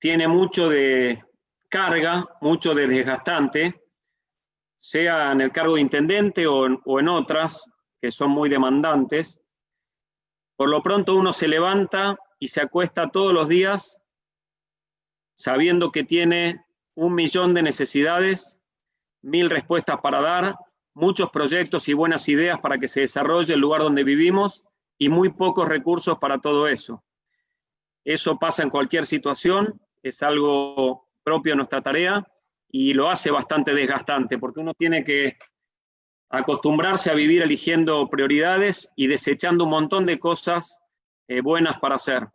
tiene mucho de carga, mucho de desgastante, sea en el cargo de intendente o en otras que son muy demandantes. Por lo pronto uno se levanta y se acuesta todos los días sabiendo que tiene 1.000.000 de necesidades, 1.000 respuestas para dar, muchos proyectos y buenas ideas para que se desarrolle el lugar donde vivimos y muy pocos recursos para todo eso. Eso pasa en cualquier situación, es algo propio de nuestra tarea y lo hace bastante desgastante porque uno tiene que acostumbrarse a vivir eligiendo prioridades y desechando un montón de cosas buenas para hacer.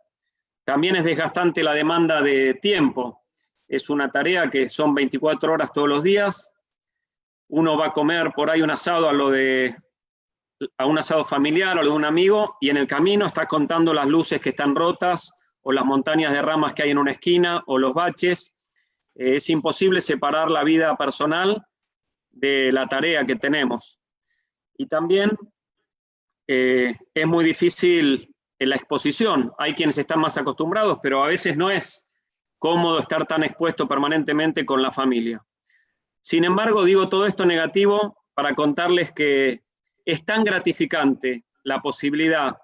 También es desgastante la demanda de tiempo. Es una tarea que son 24 horas todos los días. Uno va a comer por ahí un asado a un asado familiar o de un amigo y en el camino está contando las luces que están rotas o las montañas de ramas que hay en una esquina o los baches. Es imposible separar la vida personal de la tarea que tenemos. Y también es muy difícil en la exposición. Hay quienes están más acostumbrados, pero a veces no es cómodo estar tan expuesto permanentemente con la familia. Sin embargo, digo todo esto negativo para contarles que es tan gratificante la posibilidad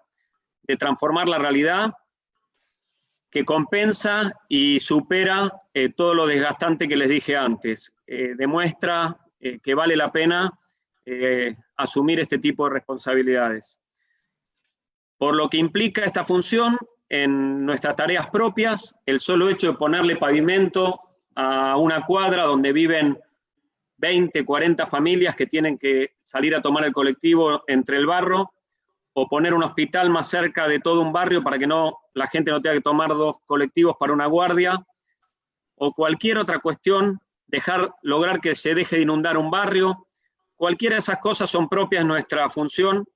de transformar la realidad que compensa y supera todo lo desgastante que les dije antes. Demuestra que vale la pena asumir este tipo de responsabilidades. Por lo que implica esta función en nuestras tareas propias, el solo hecho de ponerle pavimento a una cuadra donde viven 20, 40 familias que tienen que salir a tomar el colectivo entre el barro, o poner un hospital más cerca de todo un barrio para que la gente no tenga que tomar 2 colectivos para una guardia, o cualquier otra cuestión, lograr que se deje de inundar un barrio. Cualquiera de esas cosas son propias de nuestra función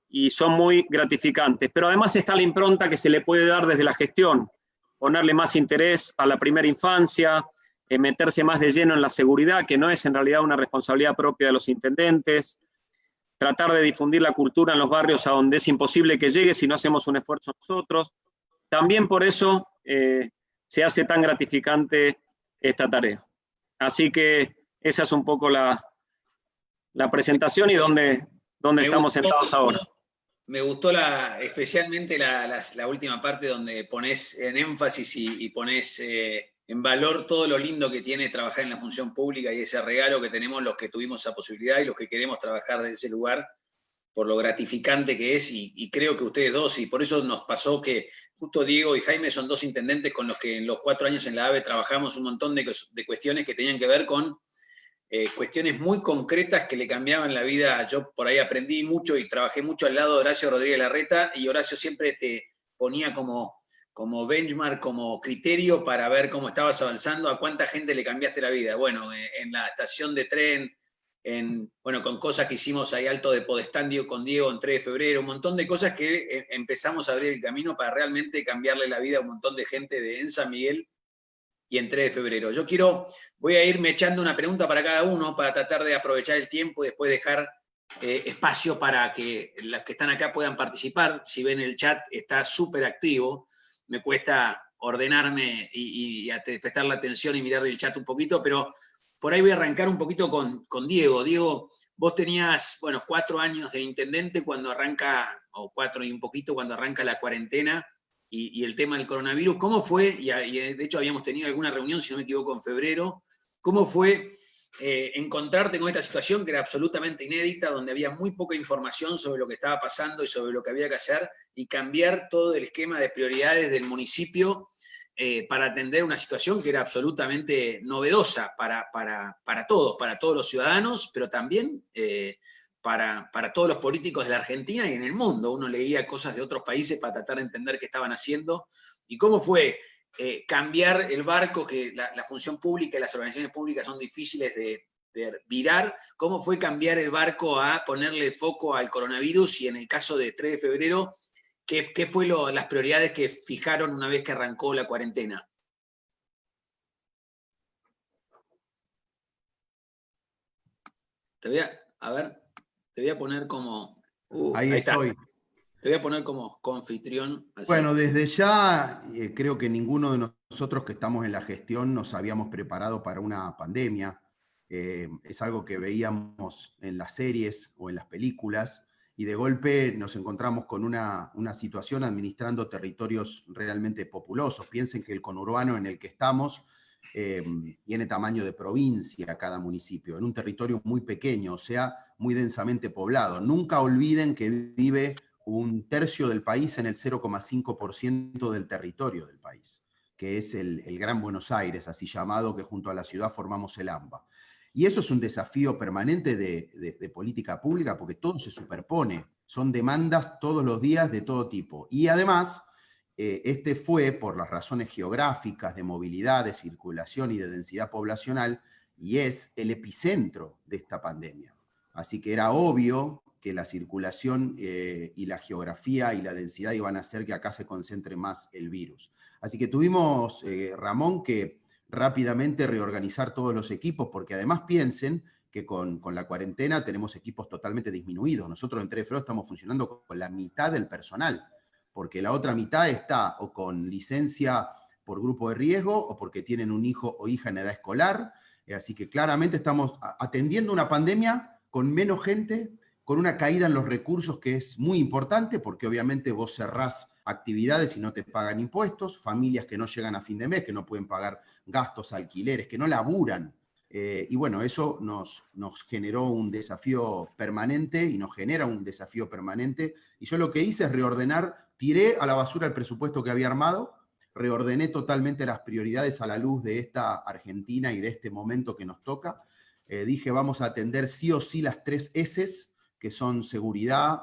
y son muy gratificantes. Pero además está la impronta que se le puede dar desde la gestión, ponerle más interés a la primera infancia, meterse más de lleno en la seguridad, que no es en realidad una responsabilidad propia de los intendentes, tratar de difundir la cultura en los barrios a donde es imposible que llegue si no hacemos un esfuerzo nosotros. También por eso se hace tan gratificante esta tarea. Así que esa es un poco la presentación y dónde estamos sentados ahora. Me gustó especialmente la última parte donde pones en énfasis y pones en valor todo lo lindo que tiene trabajar en la función pública y ese regalo que tenemos los que tuvimos esa posibilidad y los que queremos trabajar desde ese lugar, por lo gratificante que es, y creo que ustedes dos, y por eso nos pasó que justo Diego y Jaime son 2 intendentes con los que en los 4 años en la AVE trabajamos un montón de cuestiones que tenían que ver con cuestiones muy concretas que le cambiaban la vida. Yo por ahí aprendí mucho y trabajé mucho al lado de Horacio Rodríguez Larreta, y Horacio siempre te ponía como benchmark, como criterio para ver cómo estabas avanzando, a cuánta gente le cambiaste la vida. Bueno, en la estación de tren, con cosas que hicimos ahí Alto de Podestandio con Diego en 3 de febrero, un montón de cosas que empezamos a abrir el camino para realmente cambiarle la vida a un montón de gente en San Miguel y en 3 de febrero. Voy a irme echando una pregunta para cada uno para tratar de aprovechar el tiempo y después dejar espacio para que los que están acá puedan participar. Si ven el chat, está súper activo. Me cuesta ordenarme y prestar la atención y mirar el chat un poquito, pero por ahí voy a arrancar un poquito con Diego. Diego, vos tenías, 4 años de intendente cuando arranca, o 4 y un poquito cuando arranca la cuarentena, y el tema del coronavirus. ¿Cómo fue? Y de hecho habíamos tenido alguna reunión, si no me equivoco, en febrero. ¿Cómo fue encontrarte con esta situación que era absolutamente inédita, donde había muy poca información sobre lo que estaba pasando y sobre lo que había que hacer, y cambiar todo el esquema de prioridades del municipio para atender una situación que era absolutamente novedosa para todos los ciudadanos, pero también para todos los políticos de la Argentina y en el mundo? Uno leía cosas de otros países para tratar de entender qué estaban haciendo. ¿Y cómo fue cambiar el barco, que la función pública y las organizaciones públicas son difíciles de virar? ¿Cómo fue cambiar el barco a ponerle el foco al coronavirus? Y en el caso de 3 de febrero, ¿qué fue las prioridades que fijaron una vez que arrancó la cuarentena? Te voy a poner como... ahí está. estoy. Te voy a poner como confitrión. Así. Bueno, desde ya creo que ninguno de nosotros que estamos en la gestión nos habíamos preparado para una pandemia. Es algo que veíamos en las series o en las películas y de golpe nos encontramos con una situación administrando territorios realmente populosos. Piensen que el conurbano en el que estamos tiene tamaño de provincia cada municipio, en un territorio muy pequeño, o sea, muy densamente poblado. Nunca olviden que vive un tercio del país en el 0,5% del territorio del país, que es el Gran Buenos Aires, así llamado, que junto a la ciudad formamos el AMBA. Y eso es un desafío permanente de política pública, porque todo se superpone, son demandas todos los días de todo tipo. Y además, este fue, por las razones geográficas, de movilidad, de circulación y de densidad poblacional, y es el epicentro de esta pandemia. Así que era obvio que la circulación y la geografía y la densidad iban a hacer que acá se concentre más el virus. Así que tuvimos, Ramón, que rápidamente reorganizar todos los equipos, porque además piensen que con la cuarentena tenemos equipos totalmente disminuidos. Nosotros en Trefro estamos funcionando con la mitad del personal, porque la otra mitad está o con licencia por grupo de riesgo o porque tienen un hijo o hija en edad escolar. Así que claramente estamos atendiendo una pandemia con menos gente, con una caída en los recursos que es muy importante, porque obviamente vos cerrás actividades y no te pagan impuestos, familias que no llegan a fin de mes, que no pueden pagar gastos, alquileres, que no laburan. Y bueno, eso nos generó un desafío permanente y nos genera un desafío permanente. Y yo lo que hice es reordenar, tiré a la basura el presupuesto que había armado, reordené totalmente las prioridades a la luz de esta Argentina y de este momento que nos toca. Dije, vamos a atender sí o sí las 3 S's, que son seguridad,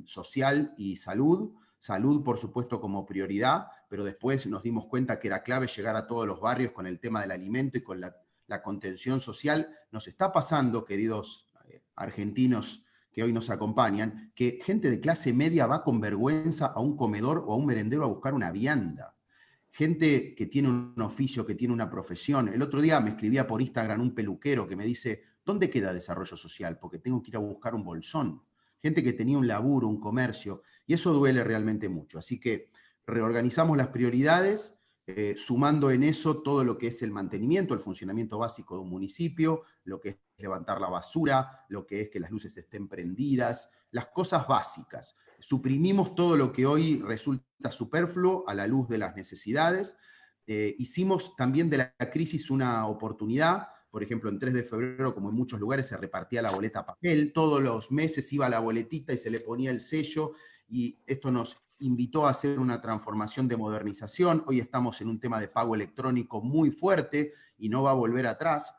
social y salud. Salud, por supuesto, como prioridad, pero después nos dimos cuenta que era clave llegar a todos los barrios con el tema del alimento y con la contención social. Nos está pasando, queridos argentinos que hoy nos acompañan, que gente de clase media va con vergüenza a un comedor o a un merendero a buscar una vianda. Gente que tiene un oficio, que tiene una profesión. El otro día me escribía por Instagram un peluquero que me dice, ¿dónde queda desarrollo social? Porque tengo que ir a buscar un bolsón. Gente que tenía un laburo, un comercio, y eso duele realmente mucho. Así que reorganizamos las prioridades, sumando en eso todo lo que es el mantenimiento, el funcionamiento básico de un municipio, lo que es levantar la basura, lo que es que las luces estén prendidas, las cosas básicas. Suprimimos todo lo que hoy resulta superfluo a la luz de las necesidades. Hicimos también de la crisis una oportunidad. Por ejemplo, en 3 de febrero, como en muchos lugares, se repartía la boleta a papel. Todos los meses iba la boletita y se le ponía el sello, y esto nos invitó a hacer una transformación de modernización. Hoy estamos en un tema de pago electrónico muy fuerte y no va a volver atrás.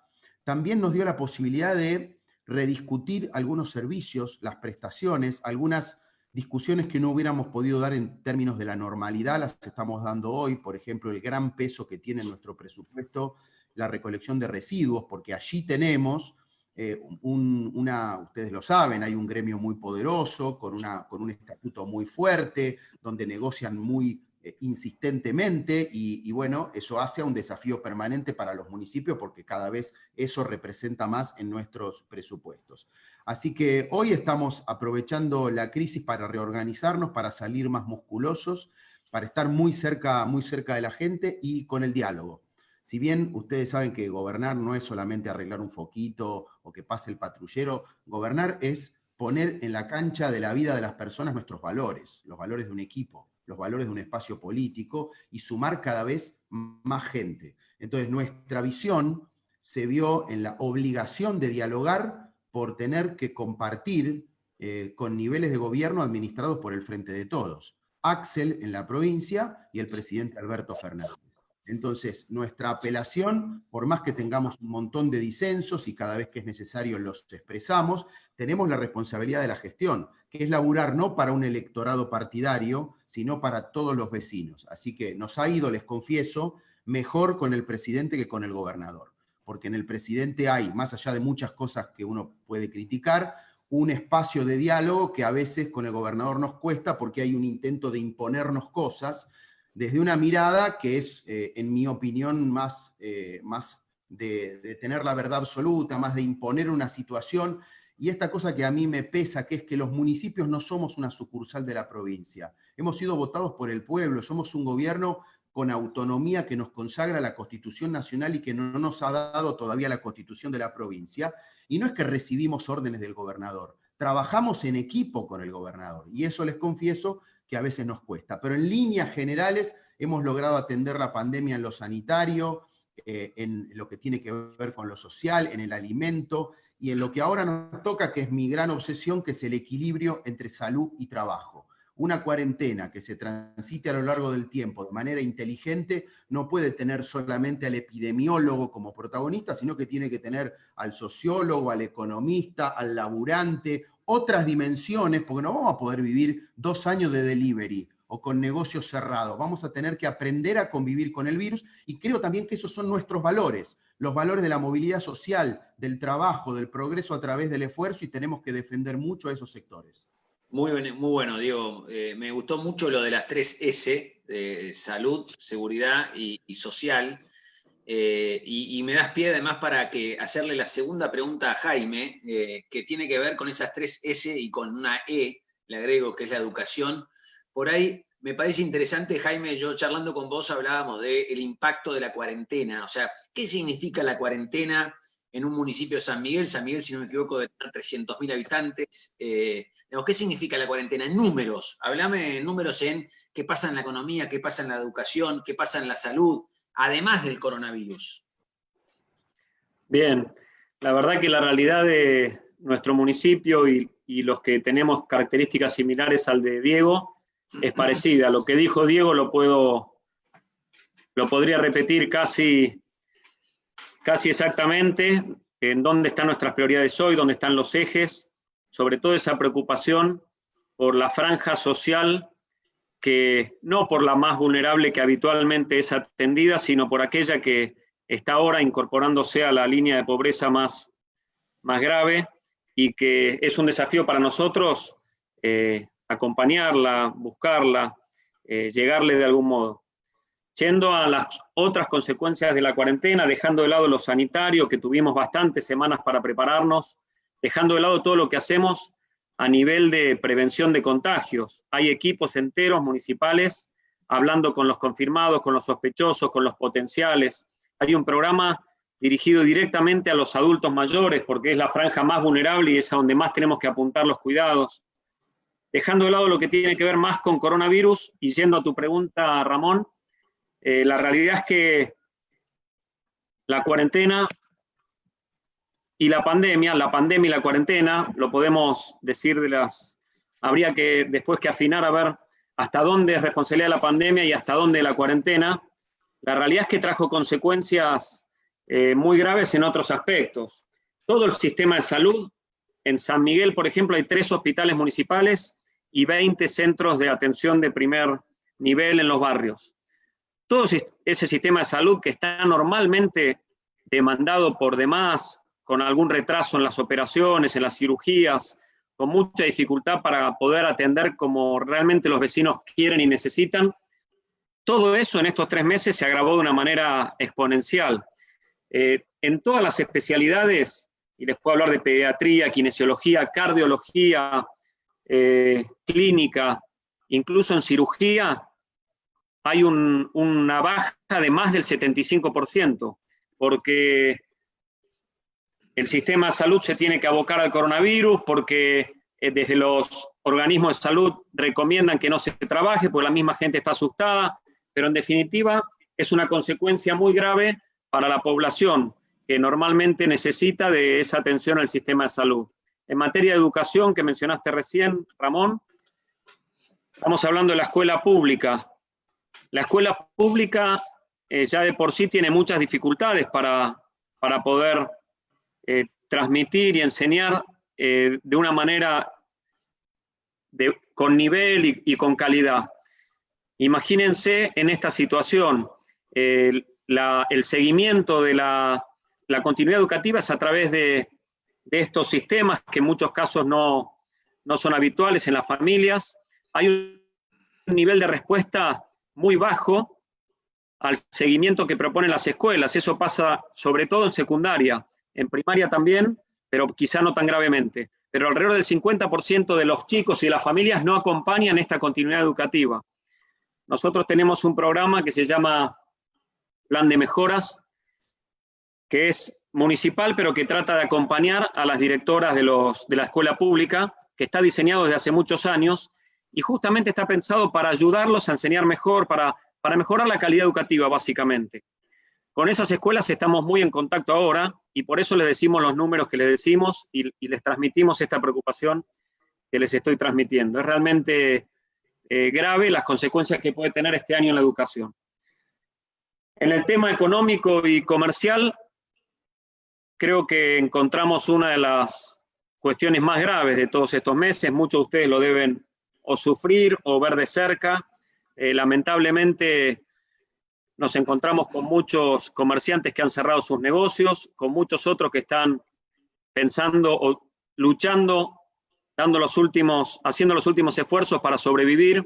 También nos dio la posibilidad de rediscutir algunos servicios, las prestaciones, algunas discusiones que no hubiéramos podido dar en términos de la normalidad, las estamos dando hoy. Por ejemplo, el gran peso que tiene nuestro presupuesto la recolección de residuos, porque allí tenemos ustedes lo saben, hay un gremio muy poderoso, con un estatuto muy fuerte, donde negocian muy insistentemente, y bueno, eso hace un desafío permanente para los municipios, porque cada vez eso representa más en nuestros presupuestos. Así que hoy estamos aprovechando la crisis para reorganizarnos, para salir más musculosos, para estar muy cerca de la gente y con el diálogo. Si bien ustedes saben que gobernar no es solamente arreglar un foquito o que pase el patrullero, gobernar es poner en la cancha de la vida de las personas nuestros valores, los valores de un equipo, los valores de un espacio político, y sumar cada vez más gente. Entonces, nuestra visión se vio en la obligación de dialogar por tener que compartir con niveles de gobierno administrados por el Frente de Todos. Axel en la provincia y el presidente Alberto Fernández. Entonces, nuestra apelación, por más que tengamos un montón de disensos y cada vez que es necesario los expresamos, tenemos la responsabilidad de la gestión, que es laburar no para un electorado partidario, sino para todos los vecinos. Así que nos ha ido, les confieso, mejor con el presidente que con el gobernador, porque en el presidente hay, más allá de muchas cosas que uno puede criticar, un espacio de diálogo que a veces con el gobernador nos cuesta, porque hay un intento de imponernos cosas desde una mirada que es, en mi opinión, más de tener la verdad absoluta, más de imponer una situación, y esta cosa que a mí me pesa, que es que los municipios no somos una sucursal de la provincia. Hemos sido votados por el pueblo, somos un gobierno con autonomía que nos consagra la Constitución Nacional y que no nos ha dado todavía la Constitución de la provincia, y no es que recibimos órdenes del gobernador, trabajamos en equipo con el gobernador, y eso les confieso que a veces nos cuesta, pero en líneas generales hemos logrado atender la pandemia en lo sanitario, en lo que tiene que ver con lo social, en el alimento, y en lo que ahora nos toca, que es mi gran obsesión, que es el equilibrio entre salud y trabajo. Una cuarentena que se transite a lo largo del tiempo de manera inteligente no puede tener solamente al epidemiólogo como protagonista, sino que tiene que tener al sociólogo, al economista, al laburante, otras dimensiones, porque no vamos a poder vivir 2 años de delivery o con negocios cerrados. Vamos a tener que aprender a convivir con el virus, y creo también que esos son nuestros valores, los valores de la movilidad social, del trabajo, del progreso a través del esfuerzo, y tenemos que defender mucho a esos sectores. Muy bueno, Diego. Me gustó mucho lo de las 3 S, salud, seguridad y social. Y me das pie además para hacerle la segunda pregunta a Jaime, que tiene que ver con esas 3 S y con una E, le agrego, que es la educación. Por ahí me parece interesante, Jaime, yo charlando con vos hablábamos del impacto de la cuarentena. O sea, ¿qué significa la cuarentena en un municipio de San Miguel? San Miguel, si no me equivoco, de 300.000 habitantes. ¿Qué significa la cuarentena? En números. Hablame en números en qué pasa en la economía, qué pasa en la educación, qué pasa en la salud, además del coronavirus. Bien, la verdad que la realidad de nuestro municipio y los que tenemos características similares al de Diego es parecida. Lo que dijo Diego lo podría repetir casi exactamente, en dónde están nuestras prioridades hoy, dónde están los ejes, sobre todo esa preocupación por la franja social, que no por la más vulnerable que habitualmente es atendida, sino por aquella que está ahora incorporándose a la línea de pobreza más grave, y que es un desafío para nosotros acompañarla, buscarla, llegarle de algún modo. Yendo a las otras consecuencias de la cuarentena, dejando de lado lo sanitario, que tuvimos bastantes semanas para prepararnos, dejando de lado todo lo que hacemos a nivel de prevención de contagios. Hay equipos enteros municipales hablando con los confirmados, con los sospechosos, con los potenciales. Hay un programa dirigido directamente a los adultos mayores, porque es la franja más vulnerable y es a donde más tenemos que apuntar los cuidados. Dejando de lado lo que tiene que ver más con coronavirus, y yendo a tu pregunta, Ramón, la realidad es que la cuarentena y la pandemia y la cuarentena, lo podemos decir habría que después que afinar a ver hasta dónde es responsabilidad de la pandemia y hasta dónde la cuarentena. La realidad es que trajo consecuencias muy graves en otros aspectos. Todo el sistema de salud, en San Miguel, por ejemplo, hay 3 hospitales municipales y 20 centros de atención de primer nivel en los barrios. Todo ese sistema de salud que está normalmente demandado por demás, con algún retraso en las operaciones, en las cirugías, con mucha dificultad para poder atender como realmente los vecinos quieren y necesitan. Todo eso en estos 3 meses se agravó de una manera exponencial. En todas las especialidades, y les puedo hablar de pediatría, kinesiología, cardiología, clínica, incluso en cirugía, hay una baja de más del 75%, porque el sistema de salud se tiene que abocar al coronavirus, porque desde los organismos de salud recomiendan que no se trabaje, porque la misma gente está asustada, pero en definitiva es una consecuencia muy grave para la población que normalmente necesita de esa atención al sistema de salud. En materia de educación, que mencionaste recién, Ramón, estamos hablando de la escuela pública. La escuela pública ya de por sí tiene muchas dificultades para poder transmitir y enseñar de una manera con nivel y con calidad. Imagínense en esta situación, el seguimiento de la continuidad educativa es a través de estos sistemas que en muchos casos no son habituales en las familias. Hay un nivel de respuesta muy bajo al seguimiento que proponen las escuelas. Eso pasa sobre todo en secundaria, en primaria también, pero quizá no tan gravemente. Pero alrededor del 50% de los chicos y las familias no acompañan esta continuidad educativa. Nosotros tenemos un programa que se llama Plan de Mejoras, que es municipal, pero que trata de acompañar a las directoras de la escuela pública, que está diseñado desde hace muchos años, y justamente está pensado para ayudarlos a enseñar mejor, para mejorar la calidad educativa, básicamente. Con esas escuelas estamos muy en contacto ahora, y por eso les decimos los números que les decimos, y les transmitimos esta preocupación que les estoy transmitiendo. Es realmente grave las consecuencias que puede tener este año en la educación. En el tema económico y comercial, creo que encontramos una de las cuestiones más graves de todos estos meses. Muchos de ustedes lo deben o sufrir o ver de cerca. Lamentablemente nos encontramos con muchos comerciantes que han cerrado sus negocios, con muchos otros que están pensando o luchando, haciendo los últimos esfuerzos para sobrevivir.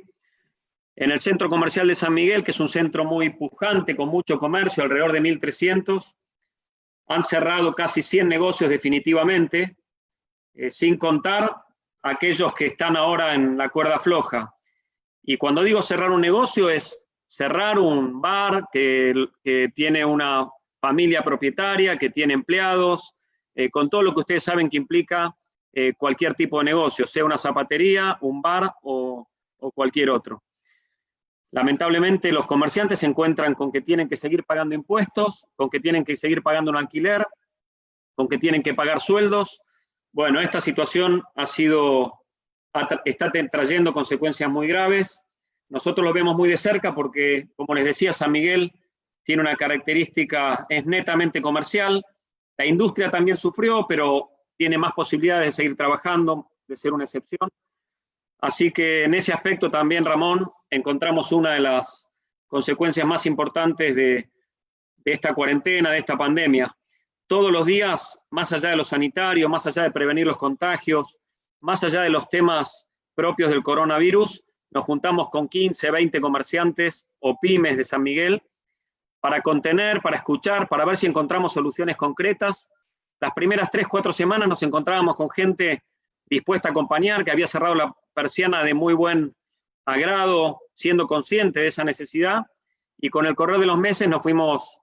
En el centro comercial de San Miguel, que es un centro muy pujante, con mucho comercio, alrededor de 1.300, han cerrado casi 100 negocios definitivamente, sin contar aquellos que están ahora en la cuerda floja. Y cuando digo cerrar un negocio es cerrar un bar que tiene una familia propietaria, que tiene empleados, con todo lo que ustedes saben que implica cualquier tipo de negocio, sea una zapatería, un bar o cualquier otro. Lamentablemente los comerciantes se encuentran con que tienen que seguir pagando impuestos, con que tienen que seguir pagando un alquiler, con que tienen que pagar sueldos. Bueno, esta situación está trayendo consecuencias muy graves. Nosotros lo vemos muy de cerca porque, como les decía, San Miguel tiene una característica, es netamente comercial. La industria también sufrió, pero tiene más posibilidades de seguir trabajando, de ser una excepción. Así que en ese aspecto también, Ramón, encontramos una de las consecuencias más importantes de esta cuarentena, de esta pandemia. Todos los días, más allá de lo sanitario, más allá de prevenir los contagios, más allá de los temas propios del coronavirus, nos juntamos con 15, 20 comerciantes o pymes de San Miguel para contener, para escuchar, para ver si encontramos soluciones concretas. Las primeras 3, 4 semanas nos encontrábamos con gente dispuesta a acompañar, que había cerrado la persiana de muy buen agrado, siendo consciente de esa necesidad, y con el correr de los meses nos fuimos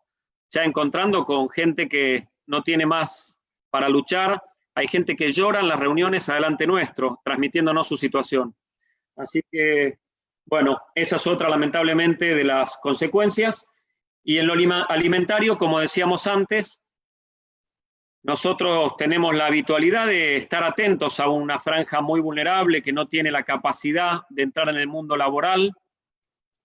ya encontrando con gente que no tiene más para luchar. Hay gente que llora en las reuniones adelante nuestro, transmitiéndonos su situación. Así que, bueno, esa es otra, lamentablemente, de las consecuencias. Y en lo alimentario, como decíamos antes, nosotros tenemos la habitualidad de estar atentos a una franja muy vulnerable que no tiene la capacidad de entrar en el mundo laboral.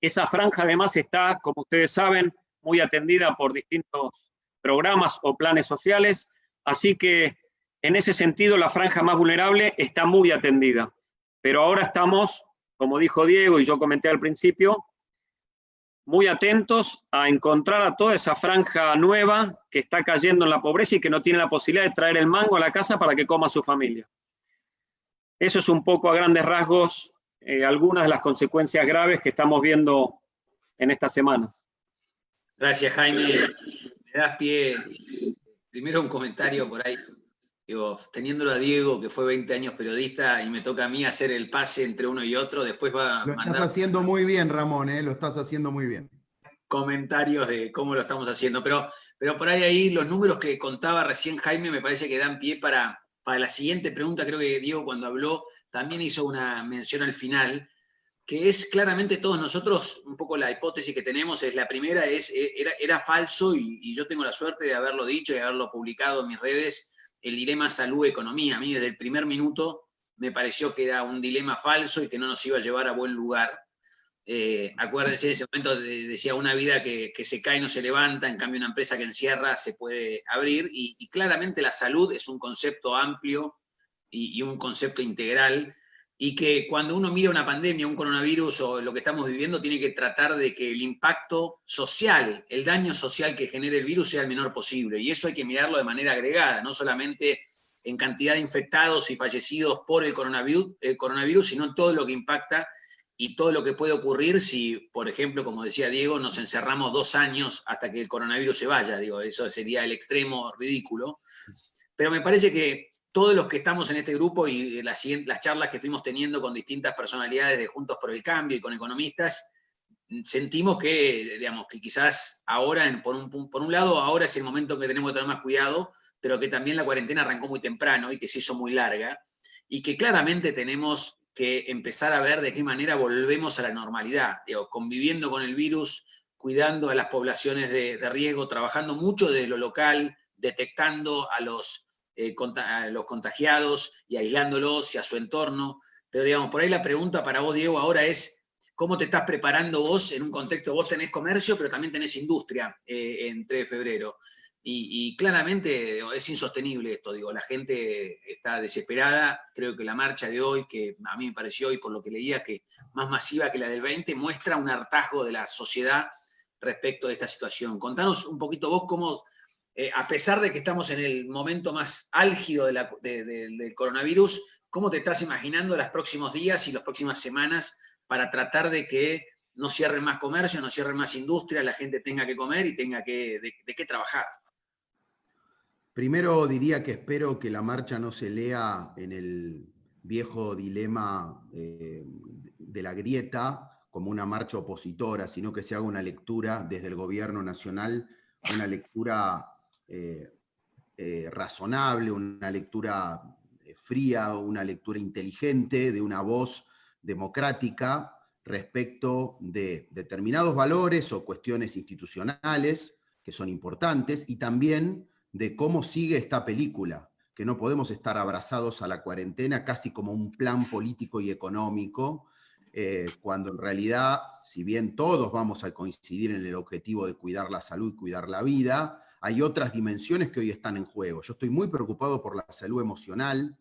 Esa franja además está, como ustedes saben, muy atendida por distintos programas o planes sociales, así que en ese sentido la franja más vulnerable está muy atendida. Pero ahora estamos, como dijo Diego y yo comenté al principio, muy atentos a encontrar a toda esa franja nueva que está cayendo en la pobreza y que no tiene la posibilidad de traer el mango a la casa para que coma su familia. Eso es un poco a grandes rasgos algunas de las consecuencias graves que estamos viendo en estas semanas. Gracias, Jaime. Me das pie. Primero un comentario por ahí. Digo, teniéndolo a Diego, que fue 20 años periodista, y me toca a mí hacer el pase entre uno y otro, después va a mandar... Lo estás haciendo muy bien, Ramón, lo estás haciendo muy bien. Comentarios de cómo lo estamos haciendo, pero por ahí los números que contaba recién Jaime me parece que dan pie para la siguiente pregunta. Creo que Diego, cuando habló, también hizo una mención al final, que es claramente todos nosotros, un poco la hipótesis que tenemos es, la primera era falso, y yo tengo la suerte de haberlo dicho y haberlo publicado en mis redes, el dilema salud-economía. A mí desde el primer minuto me pareció que era un dilema falso y que no nos iba a llevar a buen lugar. Acuérdense, en ese momento decía, una vida que se cae no se levanta, en cambio una empresa que encierra se puede abrir, y claramente la salud es un concepto amplio y un concepto integral, y que cuando uno mira una pandemia, un coronavirus o lo que estamos viviendo, tiene que tratar de que el impacto social, el daño social que genere el virus sea el menor posible, y eso hay que mirarlo de manera agregada, no solamente en cantidad de infectados y fallecidos por el coronavirus, sino en todo lo que impacta y todo lo que puede ocurrir si, por ejemplo, como decía Diego, nos encerramos 2 años hasta que el coronavirus se vaya. Digo, eso sería el extremo ridículo. pero me parece que todos los que estamos en este grupo y las charlas que fuimos teniendo con distintas personalidades de Juntos por el Cambio y con economistas, sentimos que, digamos, que quizás ahora, por un lado, ahora es el momento que tenemos que tener más cuidado, pero que también la cuarentena arrancó muy temprano y que se hizo muy larga, y que claramente tenemos que empezar a ver de qué manera volvemos a la normalidad, digo, conviviendo con el virus, cuidando a las poblaciones de riesgo, trabajando mucho desde lo local, detectando a los contagiados y aislándolos y a su entorno. Pero digamos, por ahí la pregunta para vos, Diego, ahora es, ¿cómo te estás preparando vos en un contexto? Vos tenés comercio, pero también tenés industria en 3 de febrero. Y claramente es insostenible esto, digo, la gente está desesperada. Creo que la marcha de hoy, que a mí me pareció, y por lo que leía, que más masiva que la del 20, muestra un hartazgo de la sociedad respecto de esta situación. Contanos un poquito vos cómo, a pesar de que estamos en el momento más álgido del coronavirus, ¿cómo te estás imaginando los próximos días y las próximas semanas para tratar de que no cierren más comercio, no cierren más industria, la gente tenga que comer y tenga de qué trabajar? Primero diría que espero que la marcha no se lea en el viejo dilema de la grieta como una marcha opositora, sino que se haga una lectura desde el gobierno nacional, una lectura razonable, una lectura fría, una lectura inteligente, de una voz democrática respecto de determinados valores o cuestiones institucionales que son importantes, y también de cómo sigue esta película, que no podemos estar abrazados a la cuarentena casi como un plan político y económico, cuando en realidad, si bien todos vamos a coincidir en el objetivo de cuidar la salud, cuidar la vida, hay otras dimensiones que hoy están en juego. Yo estoy muy preocupado por la salud emocional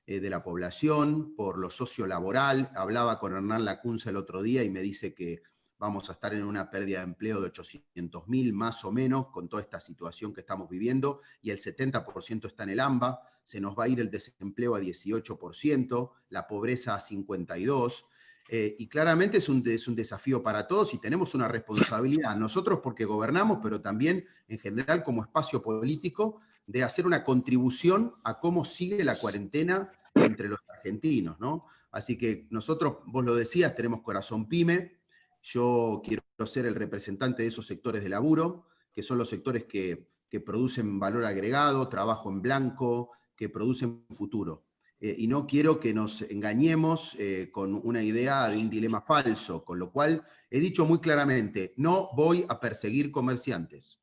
de la población, por lo sociolaboral. Hablaba con Hernán Lacunza el otro día y me dice que vamos a estar en una pérdida de empleo de 800.000 más o menos con toda esta situación que estamos viviendo, y el 70% está en el AMBA. Se nos va a ir el desempleo a 18%, la pobreza a 52%. Y claramente es un desafío para todos y tenemos una responsabilidad, nosotros porque gobernamos, pero también en general como espacio político, de hacer una contribución a cómo sigue la cuarentena entre los argentinos, ¿no? Así que nosotros, vos lo decías, tenemos corazón pyme. Yo quiero ser el representante de esos sectores de laburo, que son los sectores que producen valor agregado, trabajo en blanco, que producen futuro. Y no quiero que nos engañemos con una idea de un dilema falso, con lo cual he dicho muy claramente, no voy a perseguir comerciantes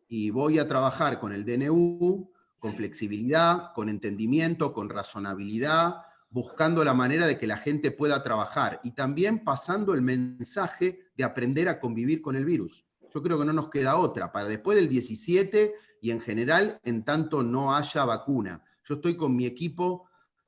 y voy a trabajar con el DNU, con flexibilidad, con entendimiento, con razonabilidad, buscando la manera de que la gente pueda trabajar y también pasando el mensaje de aprender a convivir con el virus. Yo creo que no nos queda otra, para después del 17 y en general, en tanto no haya vacuna. Yo estoy con mi equipo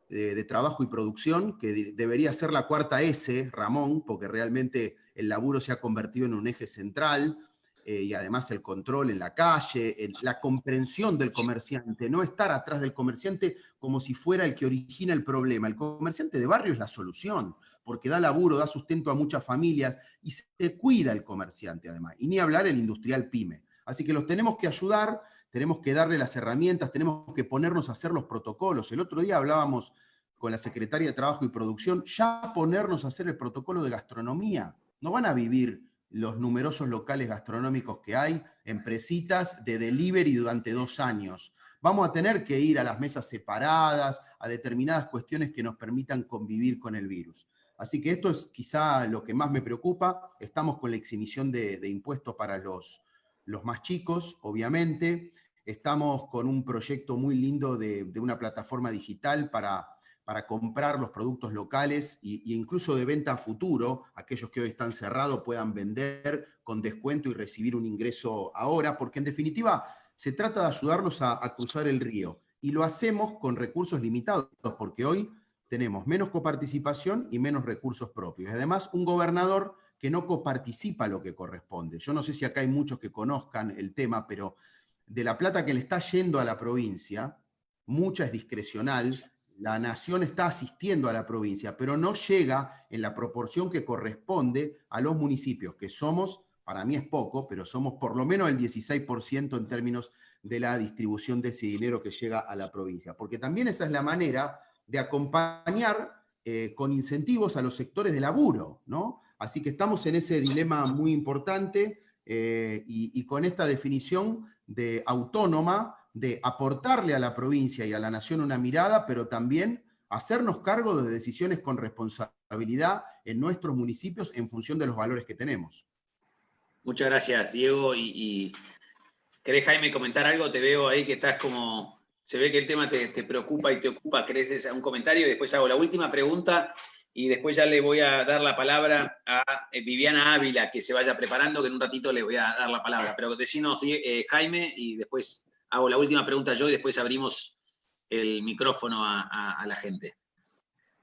de trabajo y producción, que debería ser la cuarta S, Ramón, porque realmente el laburo se ha convertido en un eje central, y además el control en la calle, la comprensión del comerciante, no estar atrás del comerciante como si fuera el que origina el problema. El comerciante de barrio es la solución, porque da laburo, da sustento a muchas familias y se cuida el comerciante además. Y ni hablar el industrial pyme. Así que los tenemos que ayudar, tenemos que darle las herramientas, tenemos que ponernos a hacer los protocolos. El otro día hablábamos con la Secretaria de Trabajo y Producción, ya ponernos a hacer el protocolo de gastronomía. No van a vivir los numerosos locales gastronómicos que hay, empresitas de delivery durante 2 años. Vamos a tener que ir a las mesas separadas, a determinadas cuestiones que nos permitan convivir con el virus. Así que esto es quizá lo que más me preocupa. Estamos con la exhibición de impuestos para los más chicos, obviamente. Estamos con un proyecto muy lindo de una plataforma digital para comprar los productos locales e incluso de venta a futuro, aquellos que hoy están cerrados puedan vender con descuento y recibir un ingreso ahora, porque en definitiva se trata de ayudarlos a cruzar el río. Y lo hacemos con recursos limitados, porque hoy tenemos menos coparticipación y menos recursos propios. Además, un gobernador que no coparticipa lo que corresponde. Yo no sé si acá hay muchos que conozcan el tema, pero de la plata que le está yendo a la provincia, mucha es discrecional. La nación está asistiendo a la provincia, pero no llega en la proporción que corresponde a los municipios, que somos para mí es poco, pero somos por lo menos el 16% en términos de la distribución de ese dinero que llega a la provincia. Porque también esa es la manera de acompañar con incentivos a los sectores de laburo, ¿no? Así que estamos en ese dilema muy importante y con esta definición de autónoma, de aportarle a la provincia y a la nación una mirada, pero también hacernos cargo de decisiones con responsabilidad en nuestros municipios en función de los valores que tenemos. Muchas gracias, Diego. ¿Querés, Jaime, comentar algo? Te veo ahí que estás como... Se ve que el tema te preocupa y te ocupa. ¿Querés hacer un comentario? Y después hago la última pregunta y después ya le voy a dar la palabra a Viviana Ávila, que se vaya preparando, que en un ratito le voy a dar la palabra. Pero decinos, Jaime, y después hago la última pregunta yo y después abrimos el micrófono a la gente.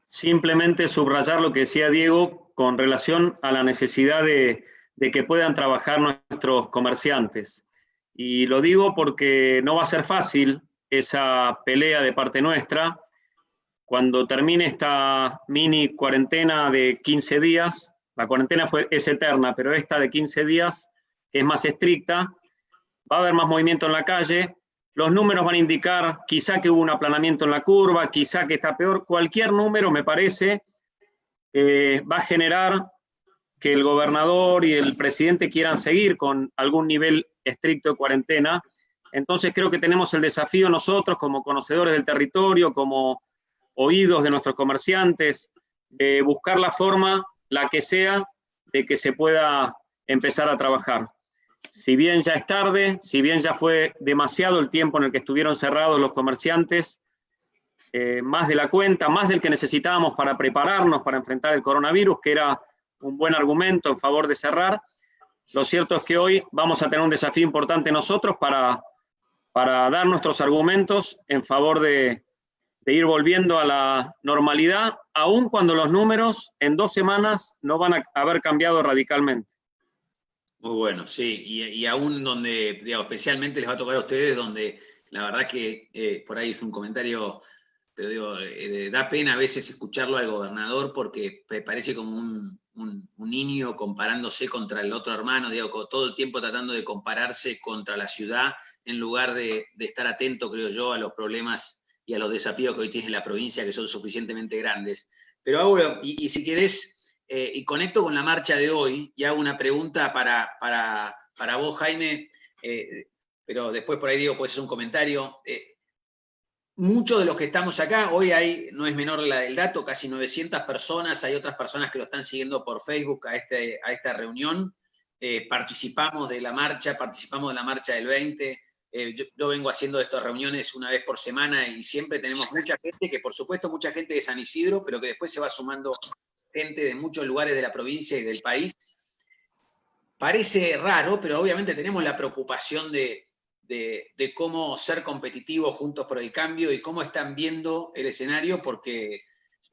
Simplemente subrayar lo que decía Diego con relación a la necesidad de que puedan trabajar nuestros comerciantes. Y lo digo porque no va a ser fácil esa pelea de parte nuestra. Cuando termine esta mini cuarentena de 15 días, la cuarentena es eterna, pero esta de 15 días, que es más estricta, va a haber más movimiento en la calle, los números van a indicar quizá que hubo un aplanamiento en la curva, quizá que está peor, cualquier número me parece va a generar que el gobernador y el presidente quieran seguir con algún nivel estricto de cuarentena. Entonces creo que tenemos el desafío nosotros como conocedores del territorio, como oídos de nuestros comerciantes, de buscar la forma, la que sea, de que se pueda empezar a trabajar. Si bien ya es tarde, si bien ya fue demasiado el tiempo en el que estuvieron cerrados los comerciantes, más de la cuenta, más del que necesitábamos para prepararnos para enfrentar el coronavirus, que era un buen argumento en favor de cerrar. Lo cierto es que hoy vamos a tener un desafío importante nosotros para dar nuestros argumentos en favor de ir volviendo a la normalidad, aun cuando los números en 2 semanas no van a haber cambiado radicalmente. Muy bueno, sí, y aún donde, digamos, especialmente les va a tocar a ustedes, donde la verdad que por ahí es un comentario, pero digo, da pena a veces escucharlo al gobernador porque parece como un niño comparándose contra el otro hermano, digo, todo el tiempo tratando de compararse contra la ciudad en lugar de estar atento, creo yo, a los problemas y a los desafíos que hoy tiene la provincia, que son suficientemente grandes. Pero ahora, y si querés, y conecto con la marcha de hoy, y hago una pregunta para vos, Jaime, pero después por ahí digo, puede ser un comentario. Muchos de los que estamos acá, hoy hay, no es menor el dato, casi 900 personas, hay otras personas que lo están siguiendo por Facebook a esta reunión. Participamos de la marcha del 20. Yo vengo haciendo estas reuniones una vez por semana y siempre tenemos mucha gente, que por supuesto mucha gente de San Isidro, pero que después se va sumando gente de muchos lugares de la provincia y del país. Parece raro, pero obviamente tenemos la preocupación de cómo ser competitivos juntos por el cambio y cómo están viendo el escenario, porque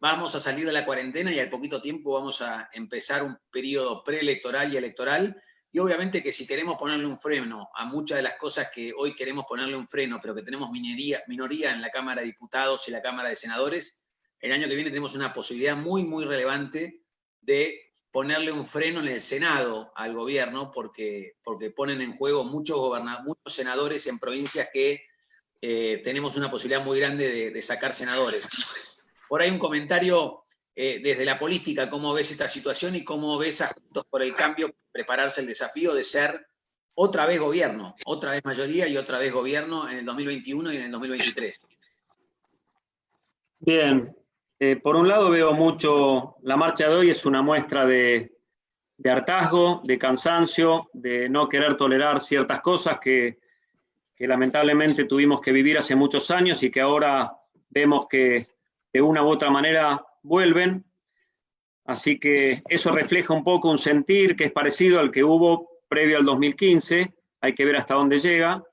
vamos a salir de la cuarentena y al poquito tiempo vamos a empezar un periodo preelectoral y electoral. Y obviamente que si queremos ponerle un freno a muchas de las cosas que hoy queremos ponerle un freno, pero que tenemos minoría en la Cámara de Diputados y la Cámara de Senadores, el año que viene tenemos una posibilidad muy, muy relevante de ponerle un freno en el Senado al gobierno, porque ponen en juego muchos senadores en provincias que tenemos una posibilidad muy grande de sacar senadores. Por ahí un comentario desde la política, cómo ves esta situación y cómo ves a Juntos por el Cambio prepararse el desafío de ser otra vez gobierno, otra vez mayoría y otra vez gobierno en el 2021 y en el 2023. Bien, por un lado veo mucho, la marcha de hoy es una muestra de hartazgo, de cansancio, de no querer tolerar ciertas cosas que lamentablemente tuvimos que vivir hace muchos años y que ahora vemos que de una u otra manera vuelven. Así que eso refleja un poco un sentir que es parecido al que hubo previo al 2015, hay que ver hasta dónde llega.